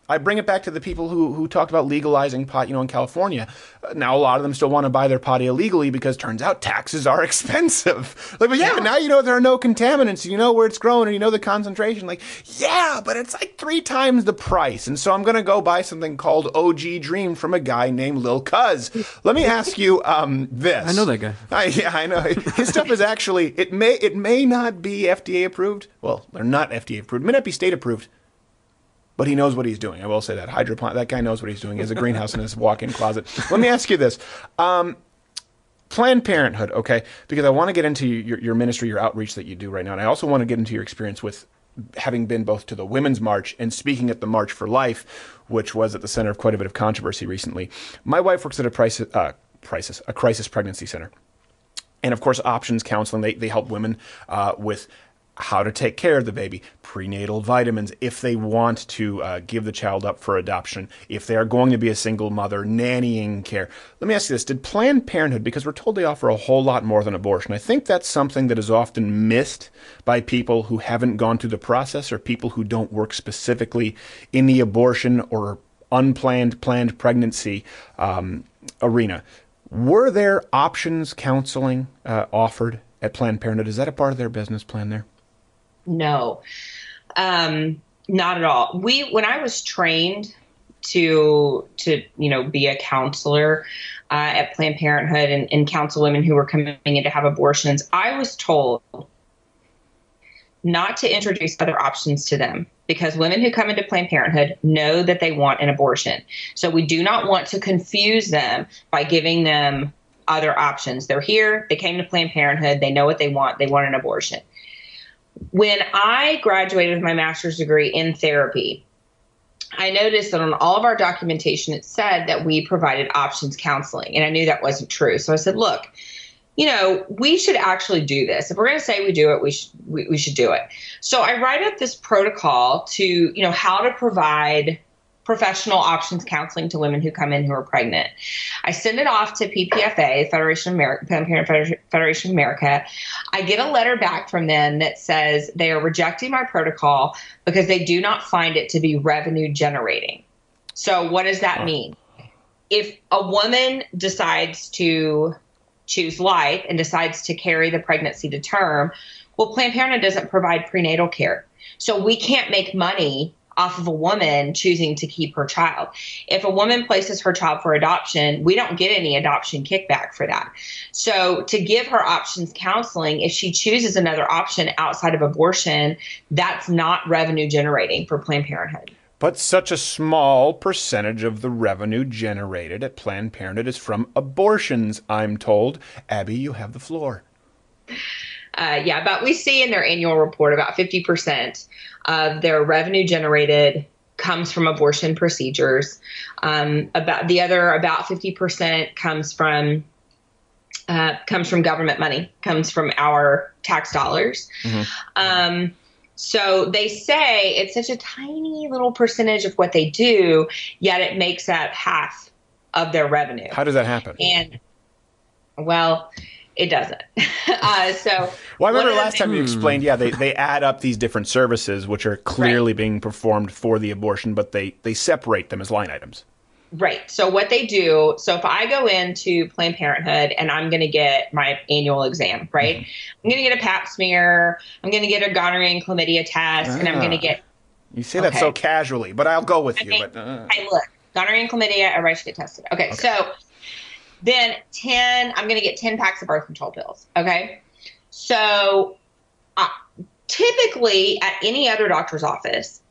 I bring it back to the people who talked about legalizing pot, in California. Now a lot of them still want to buy their pot illegally because turns out taxes are expensive. Like, but but now you know there are no contaminants. You know where it's grown and you know the concentration. Like, yeah, but it's like 3 times the price. And so I'm going to go buy something called OG Dream from a guy named Lil Cuz. Let me ask you this. I know that guy. I know. His stuff is actually, it may not be FDA approved. Well, they're not FDA approved. It may not be state approved. But he knows what he's doing. I will say that. Hydroponic, that guy knows what he's doing. He has a greenhouse in his walk-in closet. Let me ask you this. Planned Parenthood, okay? Because I want to get into your ministry, your outreach that you do right now. And I also want to get into your experience with having been both to the Women's March and speaking at the March for Life, which was at the center of quite a bit of controversy recently. My wife works at a crisis pregnancy center. And, of course, options counseling, they help women with how to take care of the baby, prenatal vitamins, if they want to give the child up for adoption, if they are going to be a single mother, nannying care. Let me ask you this. Did Planned Parenthood, because we're told they offer a whole lot more than abortion, I think that's something that is often missed by people who haven't gone through the process or people who don't work specifically in the abortion or unplanned, planned pregnancy arena. Were there options counseling offered at Planned Parenthood? Is that a part of their business plan there? No, not at all. When I was trained to be a counselor at Planned Parenthood and counsel women who were coming in to have abortions, I was told not to introduce other options to them because women who come into Planned Parenthood know that they want an abortion. So we do not want to confuse them by giving them other options. They're here. They came to Planned Parenthood. They know what they want. They want an abortion. When I graduated with my master's degree in therapy, I noticed that on all of our documentation, it said that we provided options counseling. And I knew that wasn't true. So I said, look, we should actually do this. If we're going to say we do it, we should do it. So I write up this protocol to, how to provide professional options counseling to women who come in who are pregnant. I send it off to PPFA, Planned Parenthood Federation of America. I get a letter back from them that says they are rejecting my protocol because they do not find it to be revenue generating. So what does that mean? If a woman decides to choose life and decides to carry the pregnancy to term, well, Planned Parenthood doesn't provide prenatal care. So we can't make money off of a woman choosing to keep her child. If a woman places her child for adoption, we don't get any adoption kickback for that. So to give her options counseling, if she chooses another option outside of abortion, that's not revenue generating for Planned Parenthood. But such a small percentage of the revenue generated at Planned Parenthood is from abortions, I'm told. Abby, you have the floor. But we see in their annual report about 50% of their revenue generated comes from abortion procedures. About 50% comes from government money, comes from our tax dollars. Mm-hmm. So they say it's such a tiny little percentage of what they do, yet it makes up half of their revenue. How does that happen? And well, it doesn't. I remember last time you explained, they add up these different services, which are clearly being performed for the abortion, but they separate them as line items. Right. So what they do, so if I go into Planned Parenthood and I'm going to get my annual exam, right? Mm-hmm. I'm going to get a pap smear. I'm going to get a gonorrhea and chlamydia test, and I'm going to get... You say that so casually, but I'll go with you. But, Hey, look, gonorrhea and chlamydia, everybody should get tested. Okay. So... Then I'm going to get 10 packs of birth control pills. Okay. So typically at any other doctor's office,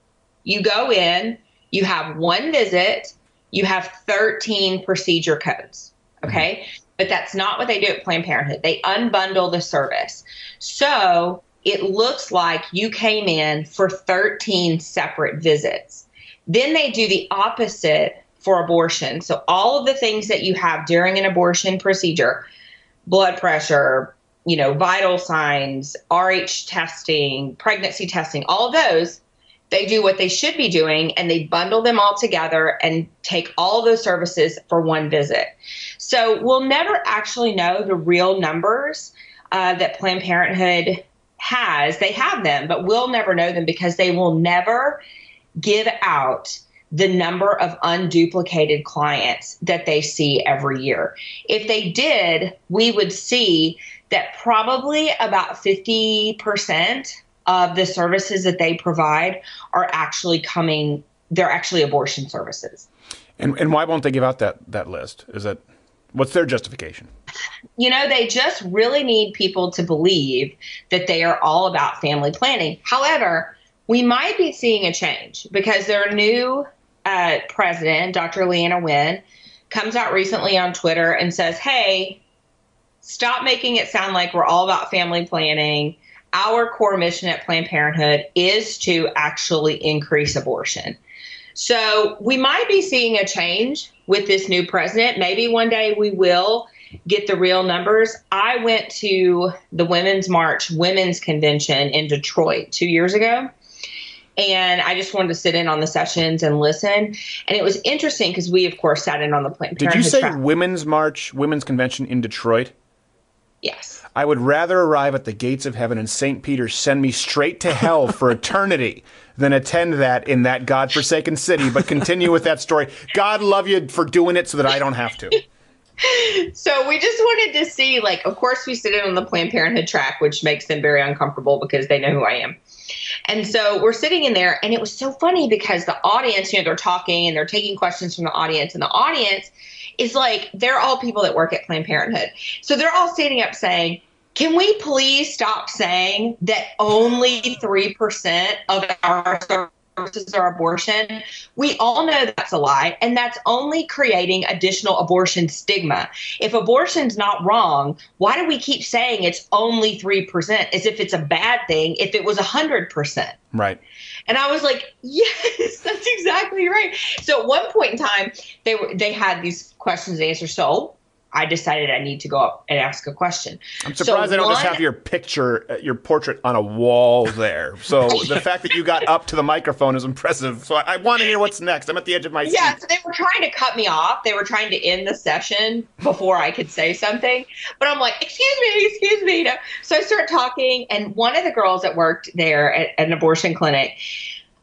you go in, you have one visit, you have 13 procedure codes. Okay. Mm-hmm. But that's not what they do at Planned Parenthood. They unbundle the service. So it looks like you came in for 13 separate visits. Then they do the opposite for abortion. So all of the things that you have during an abortion procedure, blood pressure, vital signs, RH testing, pregnancy testing, all of those, they do what they should be doing and they bundle them all together and take all of those services for one visit. So we'll never actually know the real numbers that Planned Parenthood has. They have them, but we'll never know them because they will never give out the number of unduplicated clients that they see every year. If they did, we would see that probably about 50% of the services that they provide are actually they're actually abortion services. And why won't they give out that list? What's their justification? They just really need people to believe that they are all about family planning. However, we might be seeing a change because their new president, Dr. Leanna Wen, comes out recently on Twitter and says, hey, stop making it sound like we're all about family planning. Our core mission at Planned Parenthood is to actually increase abortion. So we might be seeing a change with this new president. Maybe one day we will. get the real numbers. I went to the Women's March Women's Convention in Detroit 2 years ago. And I just wanted to sit in on the sessions and listen. And it was interesting because we, of course, sat in on the Planned Parenthood. Did you say track. Women's March, Women's Convention in Detroit? Yes. I would rather arrive at the gates of heaven and St. Peter send me straight to hell for eternity than attend that in that godforsaken city. But continue with that story. God love you for doing it so that I don't have to. So we just wanted to see, like, of course, we sit in on the Planned Parenthood track, which makes them very uncomfortable because they know who I am. And so we're sitting in there, and it was so funny because the audience, you know, they're talking and they're taking questions from the audience, and the audience is like, they're all people that work at Planned Parenthood. So they're all standing up saying, can we please stop saying that only 3% of our services are abortion? We all know that's a lie, and that's only creating additional abortion stigma. If abortion's not wrong, why do we keep saying it's only 3% as if it's a bad thing if it was 100%? Right. And I was like, yes, that's exactly right. So at one point in time, they had these questions and answers. So I decided I need to go up and ask a question. I'm surprised they don't just have your picture, your portrait on a wall there. So the fact that you got up to the microphone is impressive. So I want to hear what's next. I'm at the edge of my seat. Yeah, so they were trying to cut me off. They were trying to end the session before I could say something. But I'm like, excuse me. You know? So I start talking, and one of the girls that worked there at an abortion clinic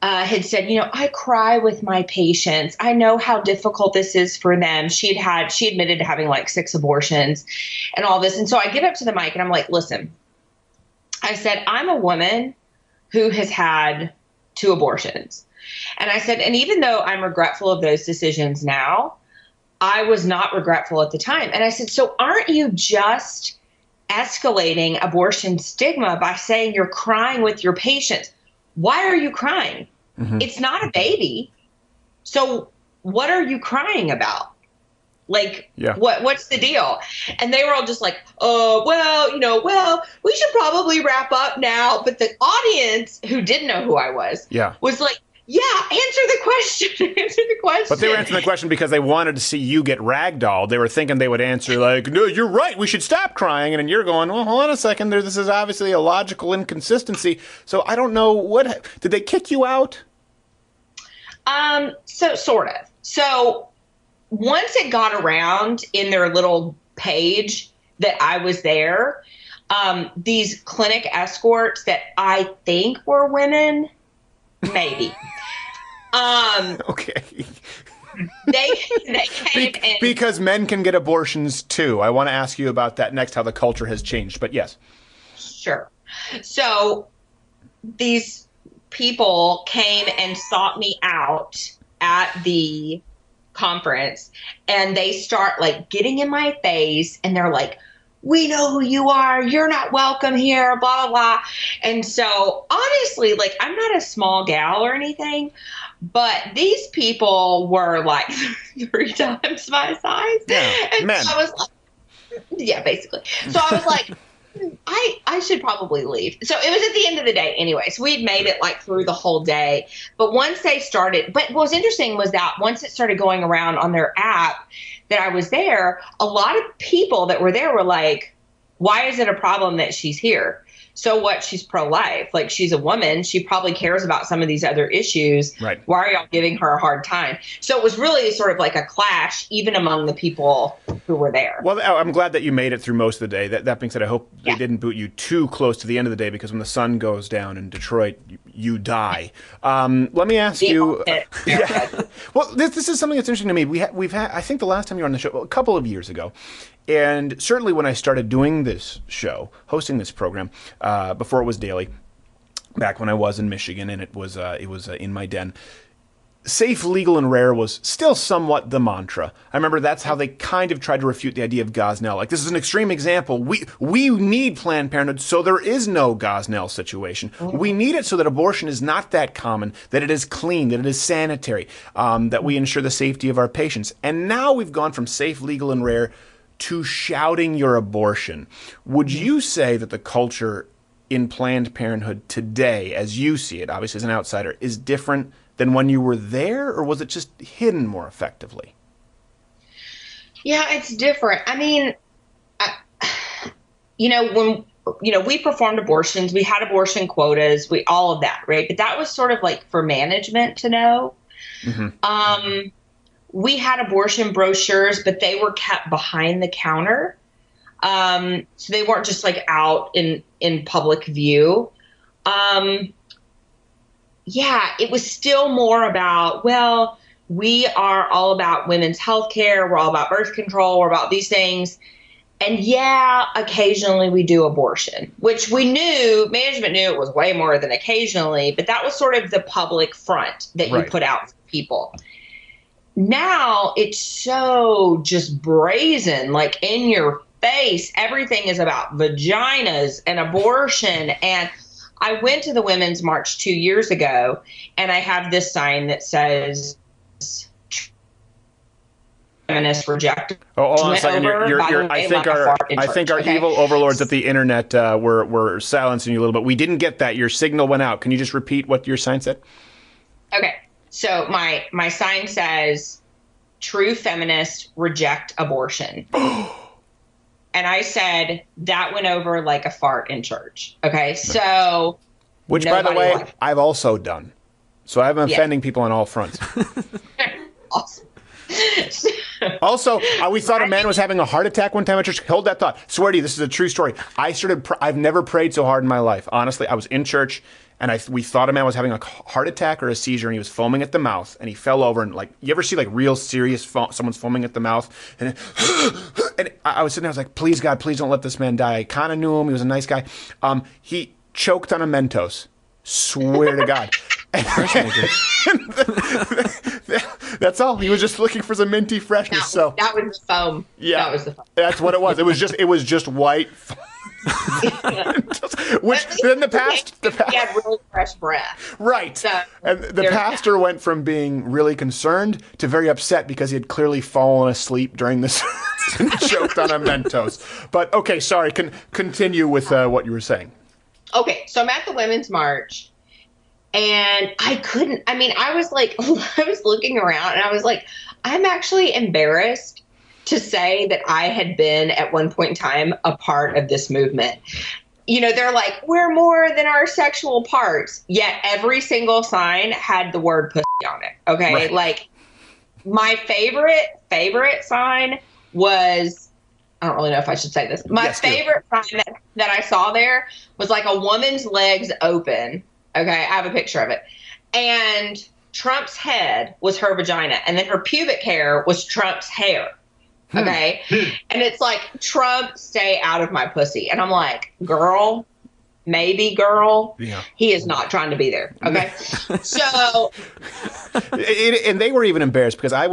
had said, you know, I cry with my patients. I know how difficult this is for them. She admitted to having like 6 abortions and all this. And so I get up to the mic and I'm like, listen, I said, I'm a woman who has had 2 abortions. And I said, and even though I'm regretful of those decisions now, I was not regretful at the time. And I said, so aren't you just escalating abortion stigma by saying you're crying with your patients? Why are you crying? Mm-hmm. It's not a baby. So what are you crying about? Like, what's the deal? And they were all just like, we should probably wrap up now. But the audience, who didn't know who I was like, answer the question. Answer the question. But they were answering the question because they wanted to see you get ragdolled. They were thinking they would answer like, no, you're right, we should stop crying. And then you're going, well, hold on a second. This is obviously a logical inconsistency. So I don't know did they kick you out? So sort of. So once it got around in their little page that I was there, these clinic escorts that I think were women, maybe. Okay. They came in. Because men can get abortions too. I want to ask you about that next, how the culture has changed. But yes. Sure. So these people came and sought me out at the conference, and they start like getting in my face, and they're like, we know who you are. You're not welcome here, blah, blah, blah. And so honestly, like, I'm not a small gal or anything, but these people were like 3 times my size. Yeah, and men. So I was like, yeah, basically. So I was like, I should probably leave. So it was at the end of the day anyway. So we'd made it like through the whole day. But once they started, but what was interesting was that once it started going around on their app that I was there, a lot of people that were there were like, why is it a problem that she's here? So what? She's pro-life. Like, she's a woman. She probably cares about some of these other issues. Right. Why are y'all giving her a hard time? So it was really sort of like a clash, even among the people who were there. Well, I'm glad that you made it through most of the day. That being said, I hope they didn't boot you too close to the end of the day, because when the sun goes down in Detroit, you die. Let me ask you. Well, this is something that's interesting to me. We've had. I think the last time you were on the show, a couple of years ago. And certainly when I started doing this show, hosting this program, before it was daily, back when I was in Michigan and it was in my den, safe, legal, and rare was still somewhat the mantra. I remember that's how they kind of tried to refute the idea of Gosnell. Like, this is an extreme example. We need Planned Parenthood so there is no Gosnell situation. We need it so that abortion is not that common, that it is clean, that it is sanitary, that we ensure the safety of our patients. And now we've gone from safe, legal, and rare to shouting your abortion. Would you say that the culture in Planned Parenthood today, as you see it, obviously as an outsider, is different than when you were there, or was it just hidden more effectively? Yeah, it's different. I mean, when, we performed abortions, we had abortion quotas, all of that, right? But that was sort of like for management to know. Mm-hmm. We had abortion brochures, but they were kept behind the counter. So they weren't just like out in public view. It was still more about, well, we are all about women's health care. We're all about birth control. We're about these things. And occasionally we do abortion, which management knew it was way more than occasionally, but that was sort of the public front that you put out for people. Now it's so just brazen, like in your face. Everything is about vaginas and abortion. And I went to the Women's March 2 years ago, and I have this sign that says, feminists reject. Oh, hold on a second. I think our evil overlords at the internet were silencing you a little bit. We didn't get that. Your signal went out. Can you just repeat what your sign said? Okay. So my sign says, true feminists reject abortion. And I said, that went over like a fart in church. Okay. So. Which, by the way, I've also done. So I'm offending people on all fronts. Awesome. Also, we thought a man was having a heart attack one time at church. Hold that thought. Swear to you, this is a true story. I've never prayed so hard in my life. Honestly, I was in church, and we thought a man was having a heart attack or a seizure, and he was foaming at the mouth, and he fell over. And you ever see real serious someone's foaming at the mouth? And I was sitting there, I was like, please God, please don't let this man die. I kind of knew him. He was a nice guy. He choked on a Mentos. Swear to God. That's all. He was just looking for some minty freshness. That was the foam. Yeah, that was the foam. That's what it was. It was just white. Which then the he had really fresh breath. Right. So, and the pastor went from being really concerned to very upset because he had clearly fallen asleep during this and choked on a Mentos. But okay, sorry. Continue with what you were saying. Okay, so I'm at the Women's March, and I was looking around, and I was like, I'm actually embarrassed to say that I had been at one point in time a part of this movement. They're like, we're more than our sexual parts, yet every single sign had the word pussy on it, okay? Right. Like, my favorite sign was, I don't really know if I should say this. My favorite sign that I saw there was like a woman's legs open. Okay, I have a picture of it. And Trump's head was her vagina. And then her pubic hair was Trump's hair. Okay? And it's like, Trump, stay out of my pussy. And I'm like, girl, maybe girl. Yeah. He is not trying to be there. Okay? So. And they were even embarrassed because I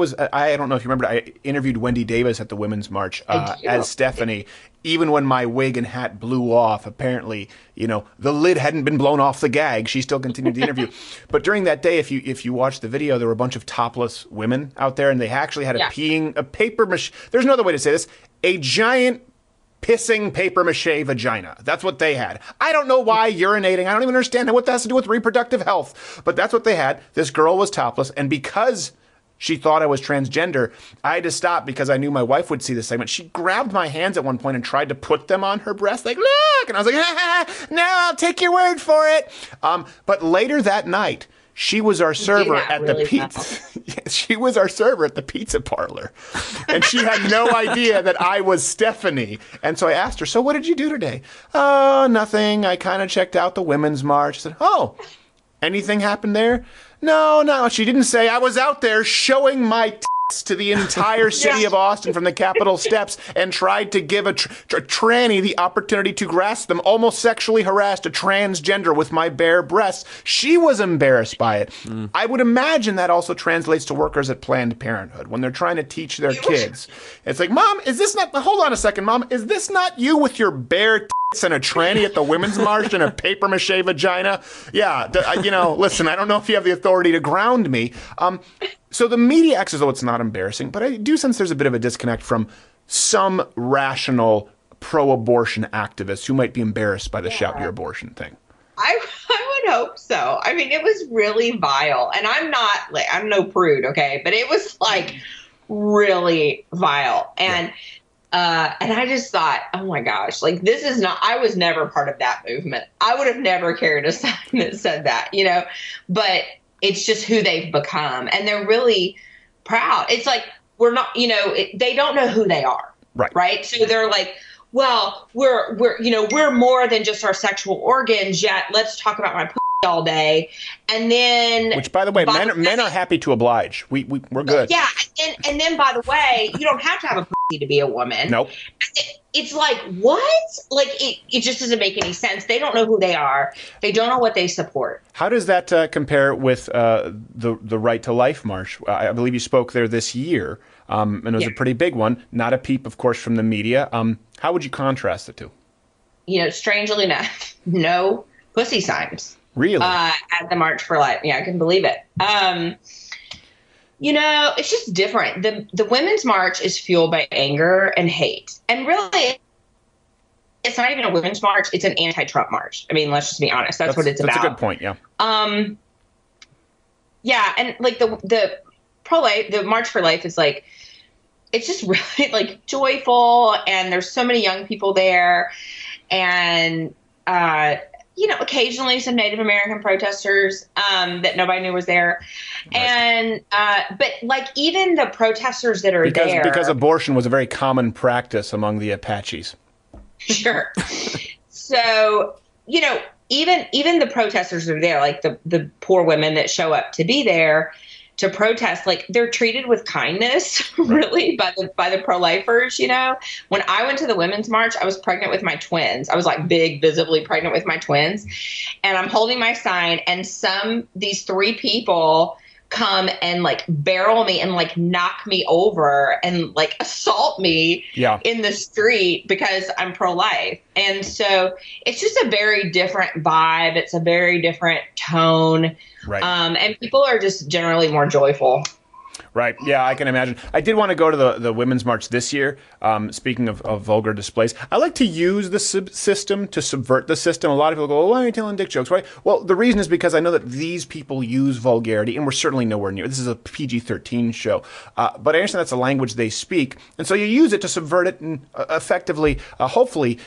don't know if you remember, I interviewed Wendy Davis at the Women's March as Stephanie. Even when my wig and hat blew off, apparently, the lid hadn't been blown off the gag. She still continued the interview. But during that day, if you watch the video, there were a bunch of topless women out there, and they actually had a paper mache. There's no other way to say this. A giant pissing paper mache vagina. That's what they had. I don't know why urinating. I don't even understand what that has to do with reproductive health. But that's what they had. This girl was topless, and because she thought I was transgender, I had to stop because I knew my wife would see this segment. She grabbed my hands at one point and tried to put them on her breast, like, look! And I was like, no, I'll take your word for it. But later that night, she was our server at the pizza. She was our server at the pizza parlor, and she had no idea that I was Stephanie. And so I asked her, "So what did you do today?" "Oh, nothing. I kind of checked out the Women's March." I said, "Oh, anything happened there?" No. She didn't say. I was out there showing my to the entire city of Austin from the Capitol steps and tried to give a tranny the opportunity to grasp them, almost sexually harassed a transgender with my bare breasts. She was embarrassed by it. I would imagine that also translates to workers at Planned Parenthood when they're trying to teach their kids. It's like, Mom, is this not, hold on a second, Mom, is this not you with your bare and a tranny at the Women's March and a paper mache vagina? Yeah, listen, I don't know if you have the authority to ground me. So the media acts as though it's not embarrassing, but I do sense there's a bit of a disconnect from some rational pro-abortion activists who might be embarrassed by the shout your abortion thing. I would hope so. I mean, it was really vile, and I'm no prude, okay, but it was like really vile. And And I just thought, oh my gosh, like this is not, I was never part of that movement. I would have never carried a sign that said that, you know, but it's just who they've become. And they're really proud. It's like, we're not, you know, they don't know who they are. Right. Right. So they're like, well, we're more than just our sexual organs yet. Let's talk about my all day. And then, which, by the way, men are happy to oblige. We're good. Yeah. And then, by the way, you don't have to have a pussy to be a woman. Nope. It's like, what? Like, it just doesn't make any sense. They don't know who they are. They don't know what they support. How does that compare with the Right to Life March? I believe you spoke there this year, and it was a pretty big one. Not a peep, of course, from the media. How would you contrast the two? You know, strangely enough, no pussy signs. Really? At the March for Life. Yeah, I can believe it. You know, it's just different. The Women's March is fueled by anger and hate. And really, it's not even a women's march. It's an anti-Trump march. I mean, let's just be honest. That's what it's about. That's a good point, yeah. Yeah, and like the pro-life, the March for Life is like, it's just really like joyful. And there's so many young people there. And, you know, occasionally some Native American protesters that nobody knew was there. Right. And but like even the protesters that are there. Because abortion was a very common practice among the Apaches. Sure. So, you know, even the protesters that are there, like the poor women that show up to be there to protest, like they're treated with kindness, really, by the pro-lifers, you know. When I went to the Women's March, I was pregnant with my twins. I was like big, visibly pregnant with my twins. And I'm holding my sign, and these three people come and like barrel me and like knock me over and like assault me in the street because I'm pro-life. And so it's just a very different vibe. It's a very different tone. Right. And people are just generally more joyful. Right. Yeah, I can imagine. I did want to go to the Women's March this year. Speaking of vulgar displays, I like to use the system to subvert the system. A lot of people go, why are you telling dick jokes? Right? Well, the reason is because I know that these people use vulgarity, and we're certainly nowhere near. This is a PG-13 show. But I understand that's a language they speak. And so you use it to subvert it and effectively, hopefully,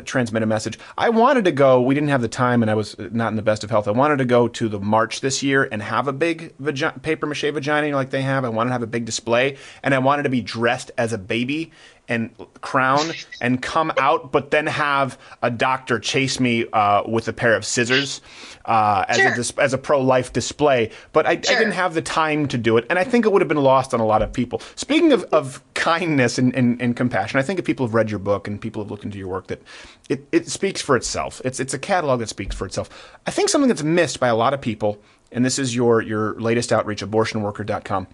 transmit a message. I wanted to go. We didn't have the time, and I was not in the best of health. I wanted to go to the march this year and have a big papier-mâché vagina like they have. I wanted to have a big display, and I wanted to be dressed as a baby and crown and come out, but then have a doctor chase me with a pair of scissors as a pro-life display. But I didn't have the time to do it, and I think it would have been lost on a lot of people. Speaking of kindness and compassion, I think if people have read your book and people have looked into your work, that it speaks for itself. It's a catalog that speaks for itself. I think something that's missed by a lot of people, and this is your latest outreach, abortionworker.com.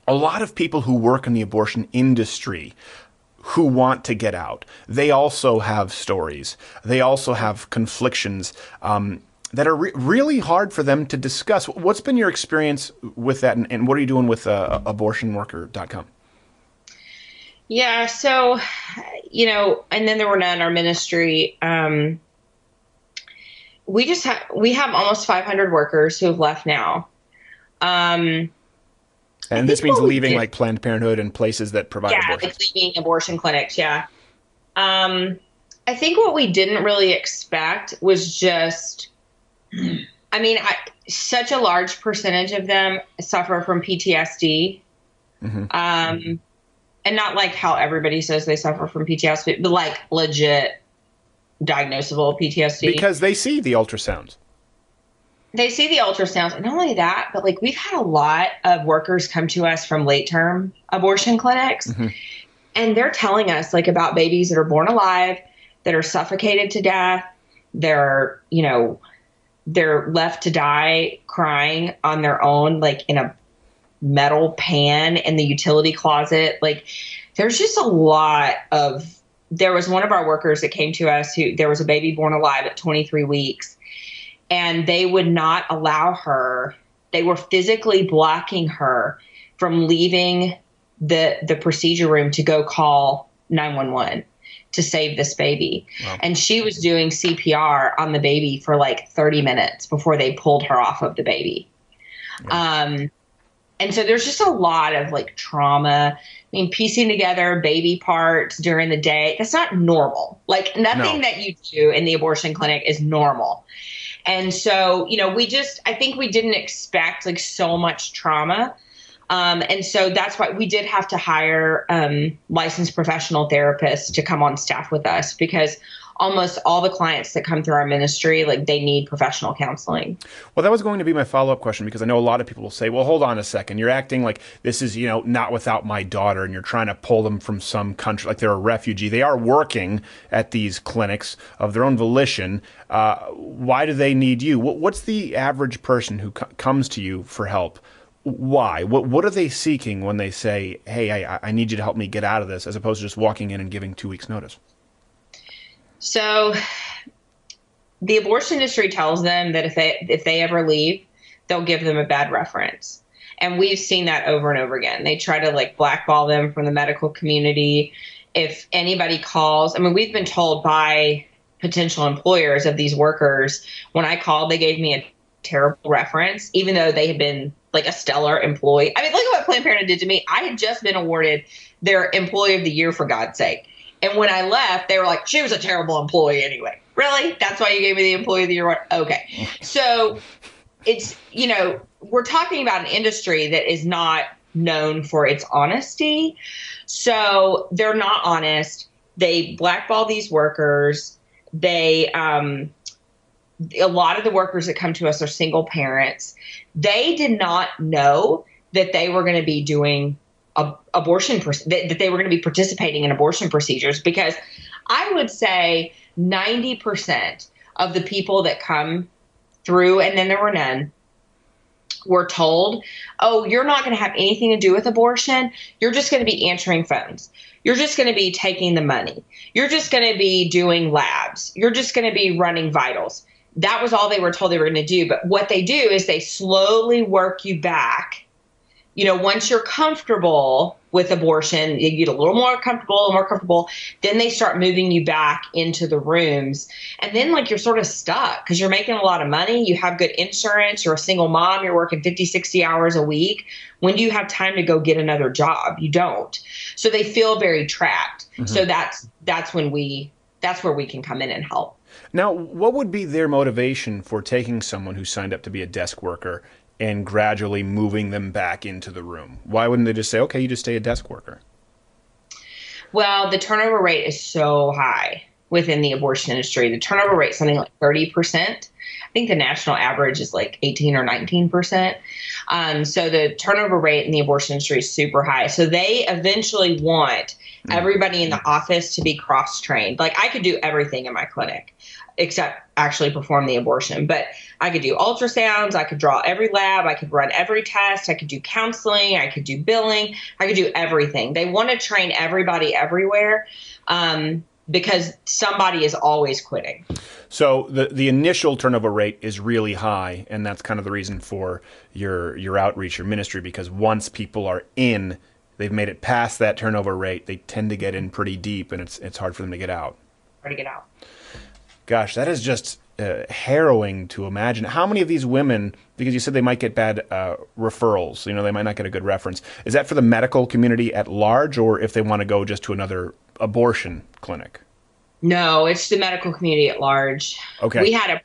A lot of people who work in the abortion industry who want to get out, they also have stories. They also have conflictions that are really hard for them to discuss. What's been your experience with that, and what are you doing with abortionworker.com? Yeah, so, you know, and then there were none, our ministry. We have almost 500 workers who have left now. And this means leaving like Planned Parenthood and places that provide abortions. Yeah, like leaving abortion clinics, yeah. I think what we didn't really expect was just, I mean, such a large percentage of them suffer from PTSD. Mm-hmm. And not like how everybody says they suffer from PTSD, but like legit diagnosable PTSD. Because they see the ultrasounds. They see the ultrasounds, and not only that, but like we've had a lot of workers come to us from late term abortion clinics, mm-hmm. and they're telling us like about babies that are born alive, that are suffocated to death. They're left to die crying on their own, like in a metal pan in the utility closet. Like there's just a lot of, there was one of our workers that came to us who there was a baby born alive at 23 weeks. And they would not allow her. They were physically blocking her from leaving the procedure room to go call 911 to save this baby. Wow. And she was doing CPR on the baby for like 30 minutes before they pulled her off of the baby. Yeah. And so there's just a lot of like trauma. mean, piecing together baby parts during the day, that's not normal. Like nothing that you do in the abortion clinic is normal. And so, you know, I think we didn't expect like so much trauma. And so that's why we did have to hire licensed professional therapists to come on staff with us, because almost all the clients that come through our ministry, like they need professional counseling. Well, that was going to be my follow-up question, because I know a lot of people will say, well, hold on a second. You're acting like this is, you know, not without my daughter, and you're trying to pull them from some country, like they're a refugee. They are working at these clinics of their own volition. Why do they need you? What's the average person who comes to you for help? Why? What are they seeking when they say, hey, I need you to help me get out of this, as opposed to just walking in and giving 2 weeks notice? So the abortion industry tells them that if they ever leave, they'll give them a bad reference. And we've seen that over and over again. They try to like blackball them from the medical community. If anybody calls, I mean, we've been told by potential employers of these workers, when I called, they gave me a terrible reference, even though they had been like a stellar employee. I mean, look at what Planned Parenthood did to me. I had just been awarded their Employee of the Year, for God's sake. And when I left, they were like, she was a terrible employee anyway. Really? That's why you gave me the Employee of the Year? Okay. So it's, you know, we're talking about an industry that is not known for its honesty. So they're not honest. They blackball these workers. They, a lot of the workers that come to us are single parents. They did not know that they were going to be doing abortion, that they were going to be participating in abortion procedures, because I would say 90% of the people that come through, and then there were none, were told, oh, you're not going to have anything to do with abortion. You're just going to be answering phones. You're just going to be taking the money. You're just going to be doing labs. You're just going to be running vitals. That was all they were told they were going to do. But what they do is they slowly work you back. You know, once you're comfortable with abortion, you get a little more comfortable, then they start moving you back into the rooms. And then like you're sort of stuck because you're making a lot of money. You have good insurance. You're a single mom. You're working 50, 60 hours a week. When do you have time to go get another job? You don't. So they feel very trapped. Mm-hmm. So that's where we can come in and help. Now, what would be their motivation for taking someone who signed up to be a desk worker and gradually moving them back into the room? Why wouldn't they just say, okay, you just stay a desk worker? Well, the turnover rate is so high within the abortion industry. The turnover rate is something like 30%. I think the national average is like 18 or 19%. So the turnover rate in the abortion industry is super high. So they eventually want everybody in the office to be cross-trained. Like I could do everything in my clinic except actually perform the abortion. But I could do ultrasounds, I could draw every lab, I could run every test, I could do counseling, I could do billing, I could do everything. They want to train everybody everywhere because somebody is always quitting. So the initial turnover rate is really high, and that's kind of the reason for your outreach, your ministry, because once people are in, they've made it past that turnover rate, they tend to get in pretty deep, and it's hard for them to get out. Hard to get out. Gosh, that is just harrowing to imagine. How many of these women, because you said they might get bad referrals, you know, they might not get a good reference. Is that for the medical community at large, or if they want to go just to another abortion clinic? No, it's the medical community at large. Okay. We had a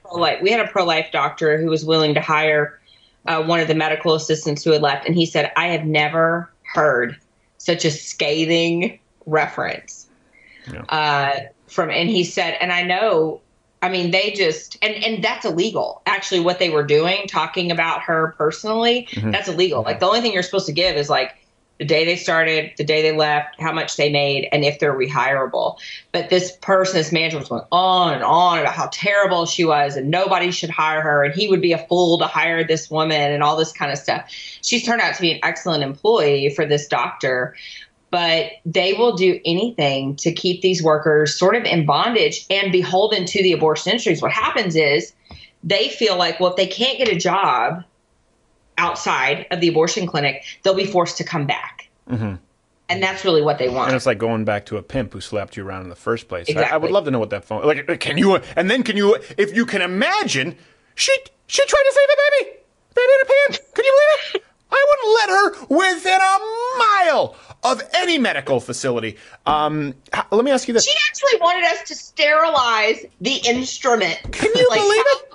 pro-life doctor who was willing to hire one of the medical assistants who had left, and he said, I have never heard such a scathing reference and he said, and I know, I mean, they just, and that's illegal. Actually, what they were doing, talking about her personally, that's illegal. Like the only thing you're supposed to give is like the day they started, the day they left, how much they made, and if they're rehirable. But this manager was going on and on about how terrible she was and nobody should hire her and he would be a fool to hire this woman and all this kind of stuff. She's turned out to be an excellent employee for this doctor. But they will do anything to keep these workers sort of in bondage and beholden to the abortion industry. What happens is they feel like, well, if they can't get a job outside of the abortion clinic, they'll be forced to come back. Mm-hmm. And that's really what they want. And it's like going back to a pimp who slapped you around in the first place. Exactly. I would love to know what that phone, like, can you, if you can imagine, she tried to save a baby in a pan. Can you believe it? I wouldn't let her within a mile of any medical facility. Let me ask you this. She actually wanted us to sterilize the instrument. Can you believe it?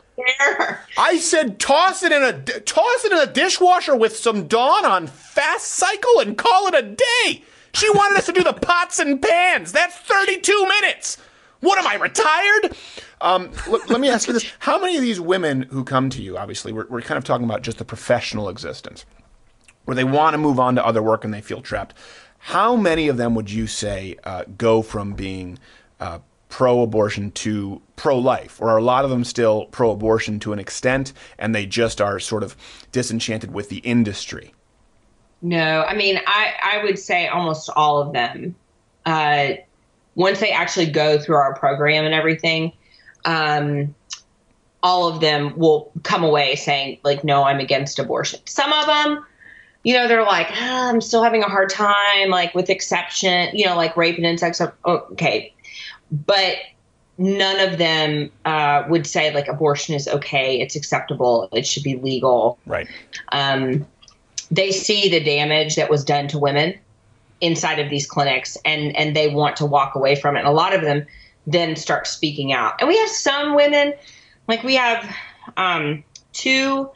I said toss it in a dishwasher with some Dawn on fast cycle and call it a day. She wanted us to do the pots and pans. That's 32 minutes. What am I, retired? Let me ask you this. How many of these women who come to you, obviously, we're kind of talking about just the professional existence, where they want to move on to other work and they feel trapped. How many of them would you say go from being pro-abortion to pro-life? Or are a lot of them still pro-abortion to an extent and they just are sort of disenchanted with the industry? No, I mean, I would say almost all of them. Once they actually go through our program and everything, all of them will come away saying, like, no, I'm against abortion. Some of them, they're like, I'm still having a hard time, like, with exception, like rape and incest. Okay. But none of them would say, like, abortion is okay. It's acceptable. It should be legal. Right. They see the damage that was done to women inside of these clinics, and they want to walk away from it. And a lot of them then start speaking out. And we have some women, like we have 2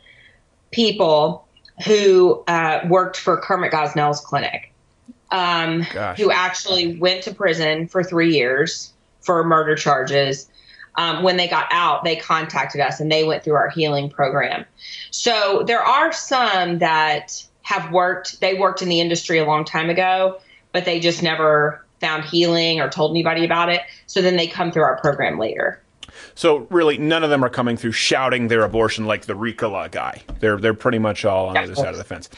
people who worked for Kermit Gosnell's clinic, who actually went to prison for 3 years for murder charges. When they got out, they contacted us and they went through our healing program. So there are some that they worked in the industry a long time ago, but they just never found healing or told anybody about it. So then they come through our program later. So really, none of them are coming through shouting their abortion like the Ricola guy. They're pretty much all on the other side of the fence.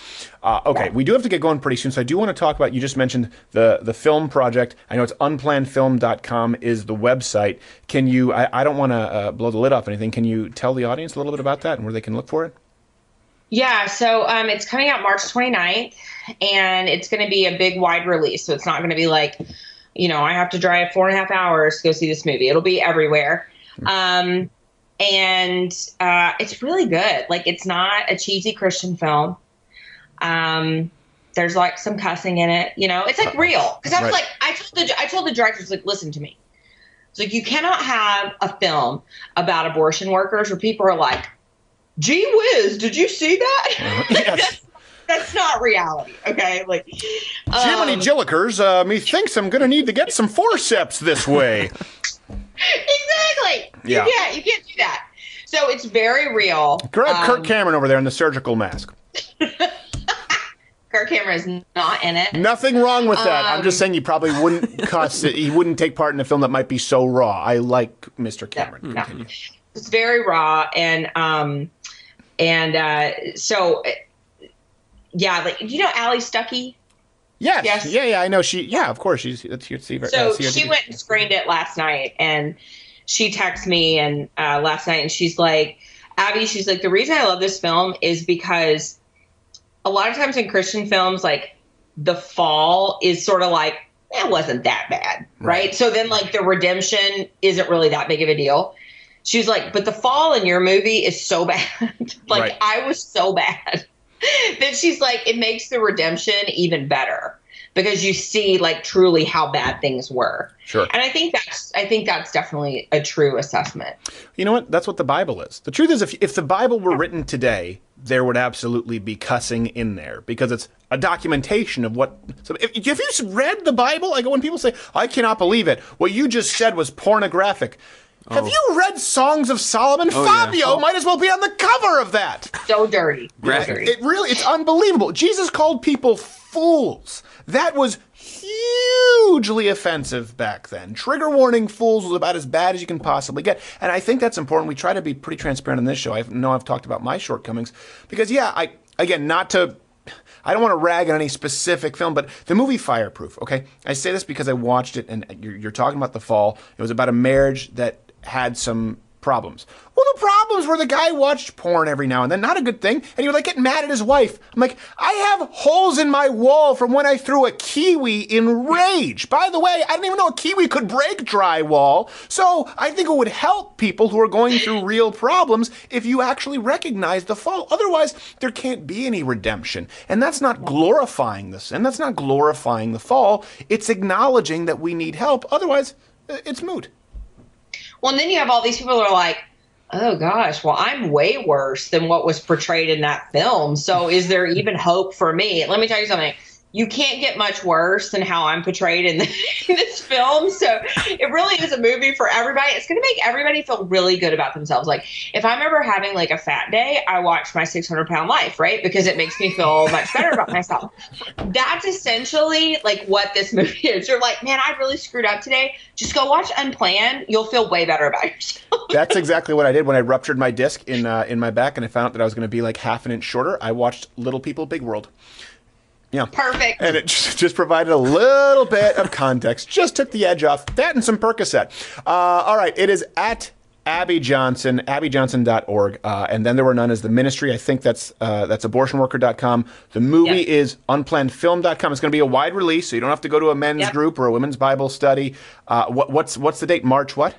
Okay, we do have to get going pretty soon, so I do want to talk about, you just mentioned the film project. I know it's unplannedfilm.com is the website. Can you, I don't want to blow the lid off anything, can you tell the audience a little bit about that and where they can look for it? Yeah, so it's coming out March 29th, and it's going to be a big wide release. So it's not going to be like, I have to drive 4.5 hours to go see this movie. It'll be everywhere. And it's really good. Like, it's not a cheesy Christian film. There's like some cussing in it, it's like real. Cause I was like, I told the directors, like, listen to me. It's like, you cannot have a film about abortion workers where people are like, gee whiz, did you see that? Yes. That's not reality. Okay. Like, Jiminy Jillikers, methinks I'm going to need to get some forceps this way. Exactly. Yeah. You can't do that. So it's very real. Grab Kirk Cameron over there in the surgical mask. Kirk Cameron is not in it. Nothing wrong with that. I'm just saying he probably wouldn't cuss it. He wouldn't take part in a film that might be so raw. I like Mr. Cameron. No. It's very raw, and so yeah, like, Ali Stuckey? Yes. Yeah, I know she. Yeah, of course, she's here to see her. So she went and screened it last night, and she texted me and last night, and she's like, Abby, she's like, the reason I love this film is because a lot of times in Christian films, like, the fall is sort of like, it wasn't that bad, right? So then, like, the redemption isn't really that big of a deal. She was like, but the fall in your movie is so bad. Like, I was so bad. That she's like, it makes the redemption even better because you see, like, truly how bad things were. Sure. And I think that's definitely a true assessment. You know what? That's what the Bible is. The truth is, if the Bible were written today, there would absolutely be cussing in there because it's a documentation of what. So if you read the Bible, like, when people say, I cannot believe it, what you just said was pornographic. Have you read Songs of Solomon? Fabio might as well be on the cover of that. So dirty. It's unbelievable. Jesus called people fools. That was hugely offensive back then. Trigger warning, fools was about as bad as you can possibly get. And I think that's important. We try to be pretty transparent on this show. I know I've talked about my shortcomings because, I don't want to rag on any specific film, but the movie Fireproof, okay? I say this because I watched it, and you're talking about the fall. It was about a marriage that had some problems. Well, the problems were the guy watched porn every now and then, not a good thing, and he would like get mad at his wife. I'm like, I have holes in my wall from when I threw a kiwi in rage. By the way, I didn't even know a kiwi could break drywall. So I think it would help people who are going through real problems if you actually recognize the fault. Otherwise, there can't be any redemption. And that's not glorifying the sin. That's not glorifying the fall. It's acknowledging that we need help. Otherwise, it's moot. Well, and then you have all these people who are like, oh gosh, well, I'm way worse than what was portrayed in that film. So is there even hope for me? Let me tell you something. You can't get much worse than how I'm portrayed in this film. So it really is a movie for everybody. It's going to make everybody feel really good about themselves. Like if I'm ever having like a fat day, I watch My 600-Pound Life, right? Because it makes me feel much better about myself. That's essentially like what this movie is. You're like, man, I really screwed up today. Just go watch Unplanned. You'll feel way better about yourself. That's exactly what I did when I ruptured my disc in my back and I found out that I was going to be like half an inch shorter. I watched Little People, Big World. Yeah. Perfect. And it just provided a little bit of context. Just took the edge off. That and some Percocet. All right. It is at Abby Johnson, abbyjohnson.org. And then there were none as the ministry. I think that's abortionworker.com. The movie is unplannedfilm.com. It's going to be a wide release, so you don't have to go to a men's group or a women's Bible study. What's the date? March what?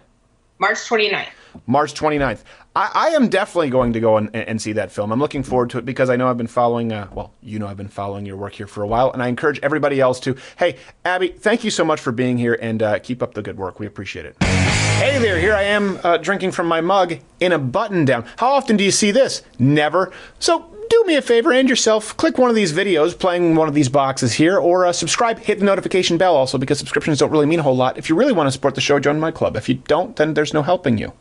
March 29th. March 29th. I am definitely going to go and see that film. I'm looking forward to it because I know I've been following, I've been following your work here for a while, and I encourage everybody else to. Hey, Abby, thank you so much for being here, and keep up the good work. We appreciate it. Hey there, here I am drinking from my mug in a button-down. How often do you see this? Never. So do me a favor and yourself, click one of these videos playing one of these boxes here, or subscribe, hit the notification bell also, because subscriptions don't really mean a whole lot. If you really want to support the show, join my club. If you don't, then there's no helping you.